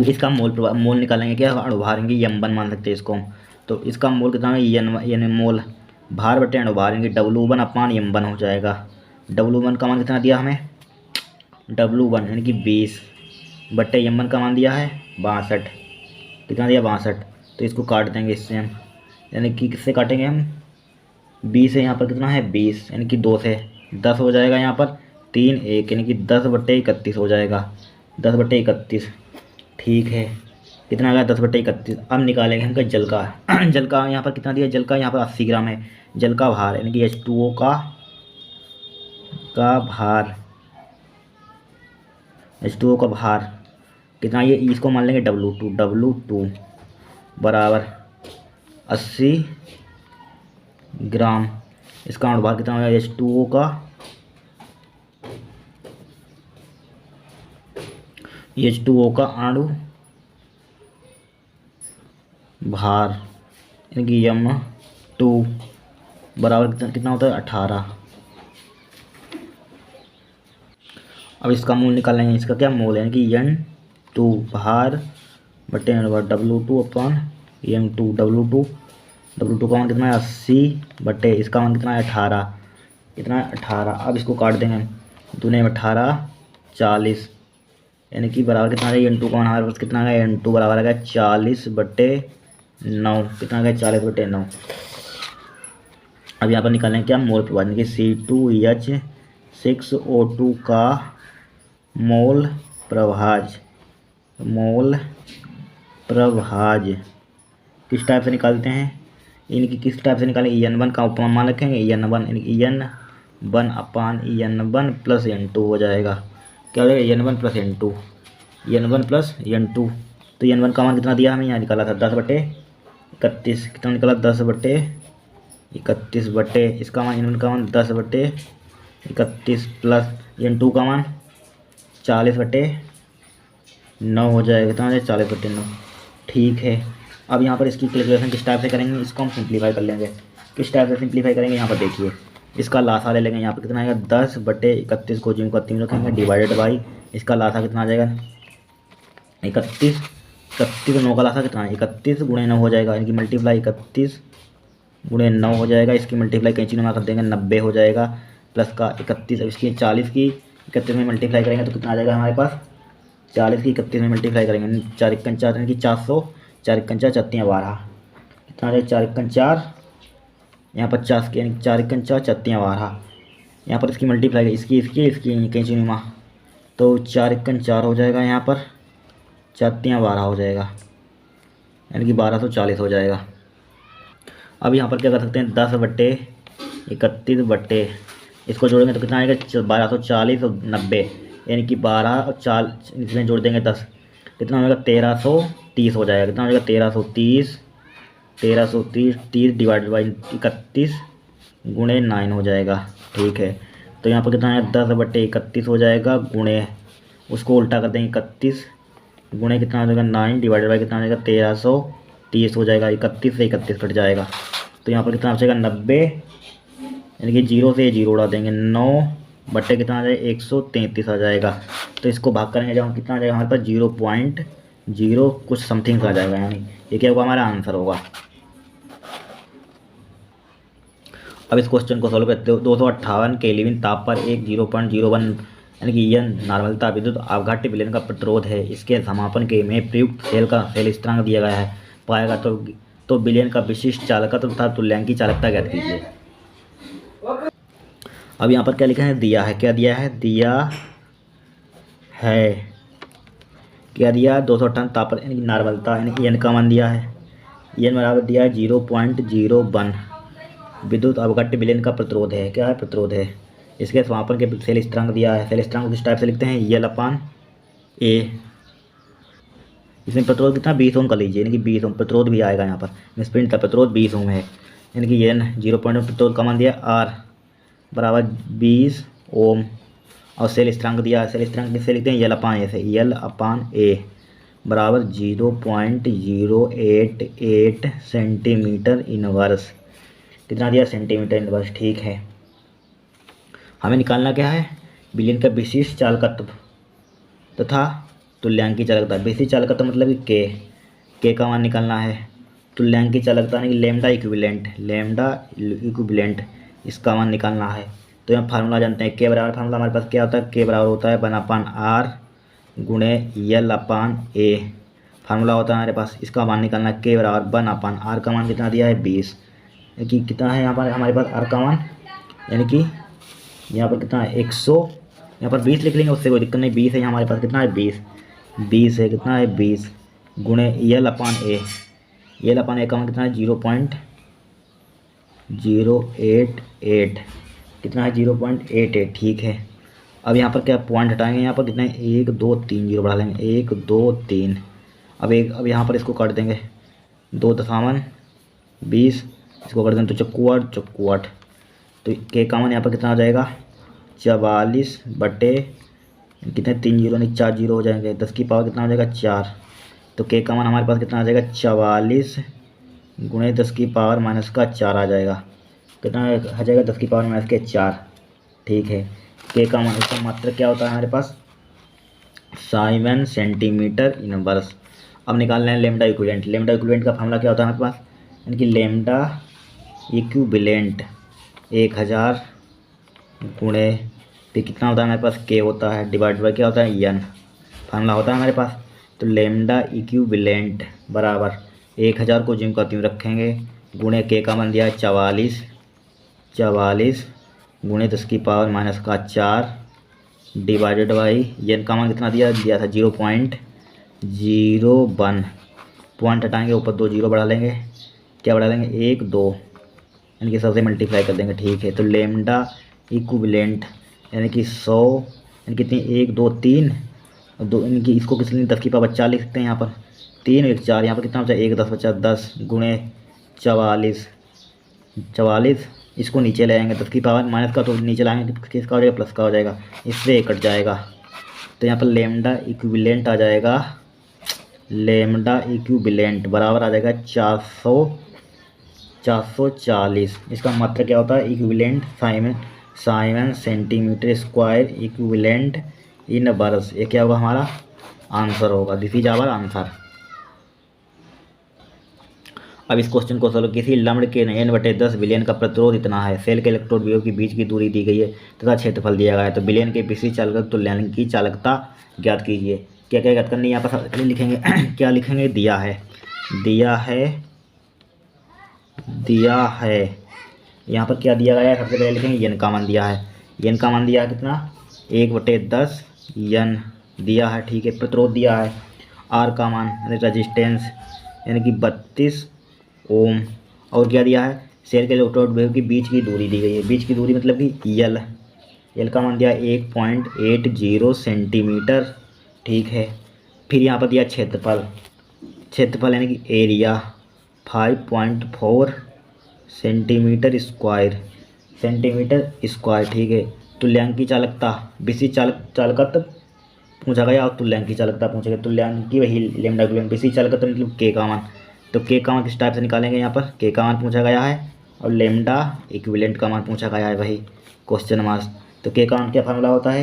इसका मोल निकालेंगे क्या, अणुभार यम 1 मान सकते हैं इसको हम। तो इसका मोल कितना है यानी मोल भार बटे अणुभार W1 अपान M1 हो जाएगा। W1 का मान कितना दिया हमें, W1 यानी कि 20 बटे M1 का मान दिया है 62, कितना दिया 62। तो इसको काट देंगे इससे हम, यानी कि किससे काटेंगे हम, 20 है यहाँ पर कितना है 20 यानी कि 2 से 10 हो जाएगा, यहाँ पर 3 1 यानी कि 10 बटे 31 हो जाएगा, 10 बटे 31। ठीक है, कितना आ गया 10 बटे 31। अब निकालेंगे हम जल का जल का यहाँ पर कितना दिया, जल का यहाँ पर 80 ग्राम है। जल का भार यानी कि H2O का भार, H2O का भार कितना, ये इसको मान लेंगे W2 बराबर 80 ग्राम। इसका अणुभार कितना हो जाएगा H2O का, H2O का अणु भार यानी कि M2 बराबर कितना होता है 18। अब इसका मूल निकालेंगे, इसका क्या मोल है यानी कि N2 भार बटे अणुभार W2 अपान M2। W2 का मान कितना है 80 बटे इसका मान कितना है 18, कितना है 18। अब इसको काट देंगे, दूने में 18 40 यानी कि बराबर कितना है N2 का मान हमारे पास कितना है, N2 बराबर आ गया 40 बटे 9, कितना आ गया 40 बटे 9। अब यहाँ पर निकालेंगे क्या मोल प्रभाज यानी कि C2H6O2 का मोल प्रभाज किस टाइप से निकालते हैं, इनकी किस टाइप से निकालें, En1 का उपमान मान रखेंगे, En1 यानी कि En1 अपान En1 प्लस N2 हो जाएगा। क्या हो जाएगा N1 plus N2, N1 plus N2। तो N1 का मान कितना दिया हमें, यहाँ निकाला था 10 बटे 31, कितना निकाला 10 बटे 31 बटे इसका मान N1 का मान 10 बटे 31 प्लस N2 का मान 40 बटे 9 हो जाएगा, कितना हो जाएगा 40 बटे 9। ठीक है, अब यहाँ पर इसकी कैलकुलेशन किस टाइप से करेंगे, इसको हम सिंप्लीफाई कर लेंगे। किस टाइप से सिंप्लीफाई करेंगे, यहाँ पर देखिए इसका लासा ले लेंगे, यहाँ पर कितना आएगा 10 बटे 31 को जिम को 3 रखेंगे डिवाइडेड बाई इसका लासा कितना आ जाएगा 31, 31 9 का लासा कितना है 31 गुणे 9 हो जाएगा, यानी कि मल्टीप्लाई 31 गुणे 9 हो जाएगा। इसकी मल्टीप्लाई कैंची में कर देंगे 90 हो जाएगा, प्लस का 31, अब इसकी 40 की 31 में मल्टीप्लाई करेंगे तो कितना आ जाएगा हमारे पास, 40 की 31 में मल्टीप्लाई करेंगे 4 1 4 यानी कि 400, 4 1 4 4 12, कितना आ जाएगा 4 1 4 यहाँ 50 के यानी 4 1 4 4 12, यहाँ पर इसकी मल्टीप्लाई इसकी कैंची नुमा तो 4 1 4 हो जाएगा, यहाँ पर 4 12 हो जाएगा यानी कि 1240 हो जाएगा। अब यहाँ पर क्या कर सकते हैं 10 बटे 31 बटे इसको जोड़ेंगे तो कितना आएगा 1240 और 90 यानी कि 12 और 4 इसमें जोड़ देंगे 10, कितना हो जाएगा 1330 हो जाएगा, कितना हो जाएगा 1330 30 डिवाइडेड बाई 31 गुणे 9 हो जाएगा। ठीक है, तो यहाँ पर कितना है 10 बटे 31 हो जाएगा गुणे उसको उल्टा कर देंगे 31 गुणे कितना हो जाएगा 9 डिवाइडेड बाई कितना हो जाएगा 1330 हो जाएगा, 31 से 31 कट जाएगा तो यहाँ पर कितना आ जाएगा 90 यानी कि 0 से 0 उड़ा देंगे 9 बट्टे कितना आ जाएगा 133 आ जाएगा। तो इसको भाग करेंगे जब कितना आ जाएगा हमारे पास 0.0 कुछ समथिंग आ जाएगा, यानी ये क्या होगा हमारा आंसर होगा। अब इस क्वेश्चन को सॉल्व करते हो 258 केल्विन ताप पर एक 0.01 यानी कि यन नॉर्मलता विद्युत आघाट्य विलयन का प्रतिरोध है, इसके समापन के में प्रयुक्त सेल स्थिरांक दिया गया है, पाएगा तो विलयन का विशिष्ट चालकत्व तथा तुल्यांकी चालकता ज्ञात कीजिए। अब यहाँ पर क्या लिखा है दिया है, क्या दिया है 258 ताप पर यानी नॉर्मलता यानी एन का मान दिया है, एन बराबर दिया है 0.01 विद्युत अवघट्य विलयन का प्रतिरोध है, क्या है प्रतिरोध है, इसके समापन के सेल स्थिरांक दिया है। सेल स्थिरांक किस टाइप से लिखते हैं यल अपान ए, इसमें प्रतिरोध कितना 20 ओम कर लीजिए यानी कि 20 ओम प्रतिरोध भी आएगा, यहाँ पर मिसप्रिंट का प्रतिरोध 20 ओम है यानी कि एन 0.1 प्रतिरोध का मान दिया आर बराबर 20 ओम और सेल स्थिरांक दिया है। सेल स्थिरांक किससे लिखते हैं यल अपान ए से, यल अपान ए बराबर 0.088 सेंटीमीटर इनवर्स कितना दिया सेंटीमीटर इनवर्स, ठीक है। हमें निकालना क्या है, बिलियन का विशिष्ट चालकत्व तथा तुल्यांकी चालकता। विशिष्ट चालकत्व मतलब कि के का मान निकालना है। तुल्यांकी चालकता यानी कि लेमडा इक्विवेलेंट इसका मान निकालना है। तो यहाँ फार्मूला जानते हैं, के बराबर फार्मूला हमारे पास क्या होता है, के बराबर होता है 1/r गुणे L/A। फार्मूला होता है हमारे पास, इसका मान निकालना है के बराबर 1/r का मान कितना दिया है 20, यानी कि कितना है यहाँ पर हमारे पास r का मान, यानी कि यहाँ पर कितना है 100, यहाँ पर 20 लिख लेंगे, उससे कोई दिक्कत नहीं। 20 है यहाँ हमारे पास, कितना है 20 है, कितना है 20 गुणे L/A। L/A का मान कितना है 0.088, कितना है 0.88, ठीक है। अब यहाँ पर क्या पॉइंट हटाएंगे, यहाँ पर कितना है 1 2 3 जीरो बढ़ा लेंगे, 1 2 3। अब यहाँ पर इसको काट देंगे, 2.20, इसको कर देंगे तो चौकुआठ। तो के का मान यहाँ पर कितना आ जाएगा 44 बटे कितने 3 जीरो नहीं 4 जीरो हो जाएंगे, 10 की पावर कितना हो जाएगा 4। तो के का मान हमारे पास कितना आ जाएगा 44 गुणे 10 की पावर माइनस का 4 आ जाएगा, कितना आ जाएगा 10 की पावर माइनस के 4, ठीक है। के का मान, इसका मात्रा क्या होता है हमारे पास 7 सेंटीमीटर इनवर्स। अब निकालना है लेमडा इक्विवेलेंट। लेमडा इक्विवेलेंट का फार्मूला क्या होता है हमारे पास, यानी कि लेमडा इक्विवेलेंट 1000 गुणे फिर कितना होता है हमारे पास के होता है डिवाइड बाई क्या होता है एन, फार्मूला होता है हमारे पास। तो लेमडा इक्विवेलेंट बराबर 1000 को जिम का त्यों रखेंगे गुणे के का मान दिया है 44 गुणे 10 की पावर माइनस का 4 डिवाइडेड बाई एन का मान कितना दिया था 0.01। पॉइंट हटाएंगे, ऊपर 2 जीरो बढ़ा लेंगे, क्या बढ़ा लेंगे 1 2, यानी कि सबसे मल्टीप्लाई कर देंगे, ठीक है। तो लेमडा इक्विवेलेंट यानी कि 100 यानी कितनी 1 2 3 और 2, यानी कि इसको किस लिए 10 की पावर 4 लिख सकते हैं यहाँ पर, 3 1 4, यहाँ पर कितना बचा 1 10 बचा 10 गुणे 44, इसको नीचे ले आएंगे 10 की पावर माइनस का, तो नीचे लाएंगे किसका हो जाएगा प्लस का हो जाएगा, इससे कट जाएगा। तो यहाँ पर लेमडा इक्विवेलेंट आ जाएगा, लेमडा इक्विवेलेंट बराबर आ जाएगा 440। इसका मतलब क्या होता है equivalent siemens centimetre square equivalent inverse, ये क्या होगा हमारा आंसर होगा, दिस इज आवर आंसर। अब इस क्वेश्चन को सोल्व, किसी लम्ब के n/10 बिलियन का प्रतिरोध इतना है, सेल के इलेक्ट्रोड विभव के बीच की दूरी दी गई है तथा क्षेत्रफल दिया गया है, तो बिलियन के विशिष्ट चालकत्व तुल्यांकी चालकता ज्ञात कीजिए। क्या क्या ज्ञात करनी है यहाँ पर लिखेंगे क्या लिखेंगे, दिया है यहाँ पर क्या दिया गया है, सबसे पहले लिखेंगे एन का मान दिया है, एन का मान दिया है कितना 1/10 एन दिया है, ठीक है। प्रतिरोध दिया है, आर का मान यानी रजिस्टेंस यानी कि 32 ओम, और क्या दिया है सेल के इलेक्ट्रोड विभव के बीच की दूरी दी गई है, बीच की दूरी मतलब कि एल का मान दिया 1.80 सेंटीमीटर, ठीक है। फिर यहाँ पर दिया क्षेत्रफल यानी कि एरिया 5.4 सेंटीमीटर स्क्वायर, ठीक है। तुल्यांकी चालकता विशिष्ट चालकत्व पूछा गया और तुल्यांकी चालकता पूछा गया, तुल्यांकी वही लेमडा इक्विवेलेंट, विशिष्ट चालकत्व मतलब के का मान, तो के का मान किस टाइप से निकालेंगे, यहाँ पर के का मान पूछा गया है और लेमडा इक्विवेलेंट का मान पूछा गया है, वही क्वेश्चन मार्क्स। तो के का मान क्या फार्मूला होता है,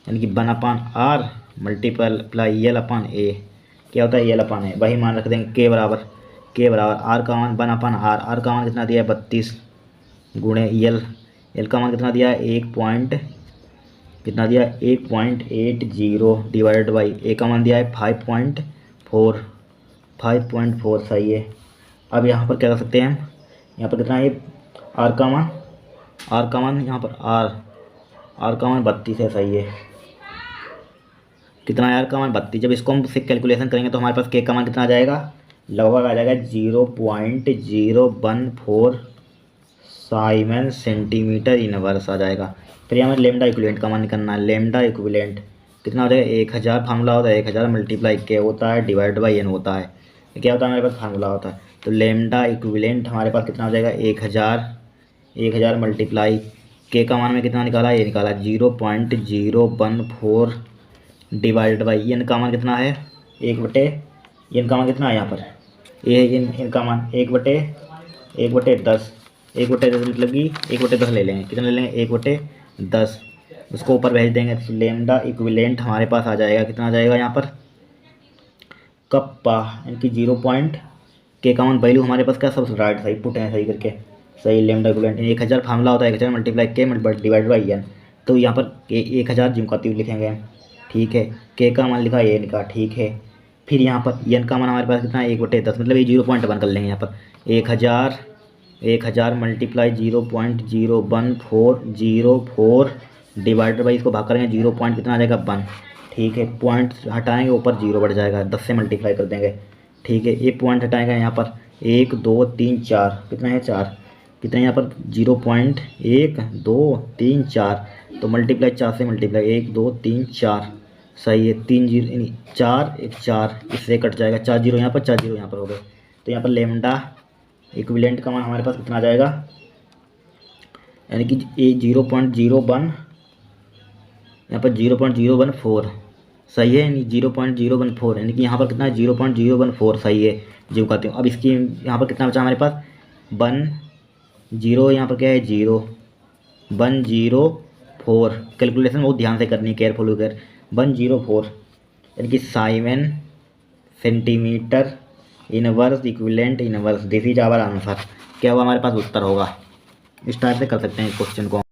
यानी कि 1/r मल्टीप्लाई L/A, क्या होता है L/A, वही मान रख देंगे के बराबर आर का मान 1/r, आर का मान कितना दिया है 32 गुणे एल का मान कितना दिया है 1.80 डिवाइडेड बाई ए का मान दिया है 5.4, सही है। अब यहाँ पर क्या कर सकते हैं हम, यहाँ पर कितना है आर का मान यहाँ पर आर का मान 32 है, सही है। कितना है आर का मान 32, जब इसको हम कैलकुलेशन करेंगे तो हमारे पास के का मान कितना आ जाएगा, लगभग आ जाएगा 0.014 साइमन सेंटीमीटर इनवर्स आ जाएगा। फिर यहाँ में लेमडा इक्विवेलेंट का मान निकालना है, लेमडा इक्विवेलेंट कितना हो जाएगा 1000, फार्मूला होता है 1000 मल्टीप्लाई के होता है डिवाइड बाई एन होता है, क्या होता है हमारे पास फार्मूला होता है। तो लेमडा इक्विवेलेंट हमारे पास कितना हो जाएगा 1000 मल्टीप्लाई के का मान में कितना निकाला, ये निकाला 0.014 डिवाइड बाई एन का मान कितना है 1/, एन का मान कितना है यहाँ पर ये है एन का मान 1/10, 1/10 मतलब कि 1/10 ले लेंगे, कितना ले लेंगे 1/10, उसको ऊपर भेज देंगे तो लेमडा इक्विवेलेंट हमारे पास आ जाएगा, कितना आ जाएगा यहाँ पर कप्पा, यानी कि 0. के का मान वैल्यू हमारे पास क्या सब राइट सही पुट है, सही करके सही। लेमडा इक्विवेलेंट 1000 फार्मूला होता है 1000 मल्टीप्लाई के डिवाइड बाई एन, तो यहाँ पर 1000 जिमकाती लिखेंगे, ठीक है। के का मान लिखा एन का, ठीक है। फिर यहाँ पर एन का मान हमारे पास कितना है 1/10, मतलब ये 0.1 कर लेंगे यहाँ पर 1000 मल्टीप्लाई 0.0140 डिवाइडेड बाई इसको भाग करेंगे 0 पॉइंट कितना आ जाएगा 1, ठीक है। पॉइंट हटाएंगे ऊपर 0 बढ़ जाएगा, 10 से मल्टीप्लाई कर देंगे, ठीक है। ये पॉइंट हटाएगा यहाँ पर 1 2 3 4 कितना है 4, कितना है यहाँ पर 0.1 2 3 4, तो मल्टीप्लाई 4 से मल्टीप्लाई 1 2 3 4, सही है। 3 0 4 1 4, इससे कट जाएगा 4 0 यहाँ पर 4 0 यहाँ पर हो गए, तो यहाँ पर लेमडा इक्विवेलेंट का मान हमारे पास कितना आ जाएगा, यानी कि ये 0.01 यहाँ पर 0.014, सही है, यानी 0.014, यानी कि यहाँ पर कितना है 0.014, सही है जो कहते हूँ। अब इसकी यहाँ पर कितना बचा हमारे पास 10, यहाँ पर क्या है 104, कैलकुलेशन बहुत ध्यान से करनी है, केयरफुल होकर 104, यानी कि siemens centimetre inverse equivalent inverse, this is our answer. क्या हुआ हमारे पास उत्तर होगा। इस टाइप से कर सकते हैं इस क्वेश्चन को।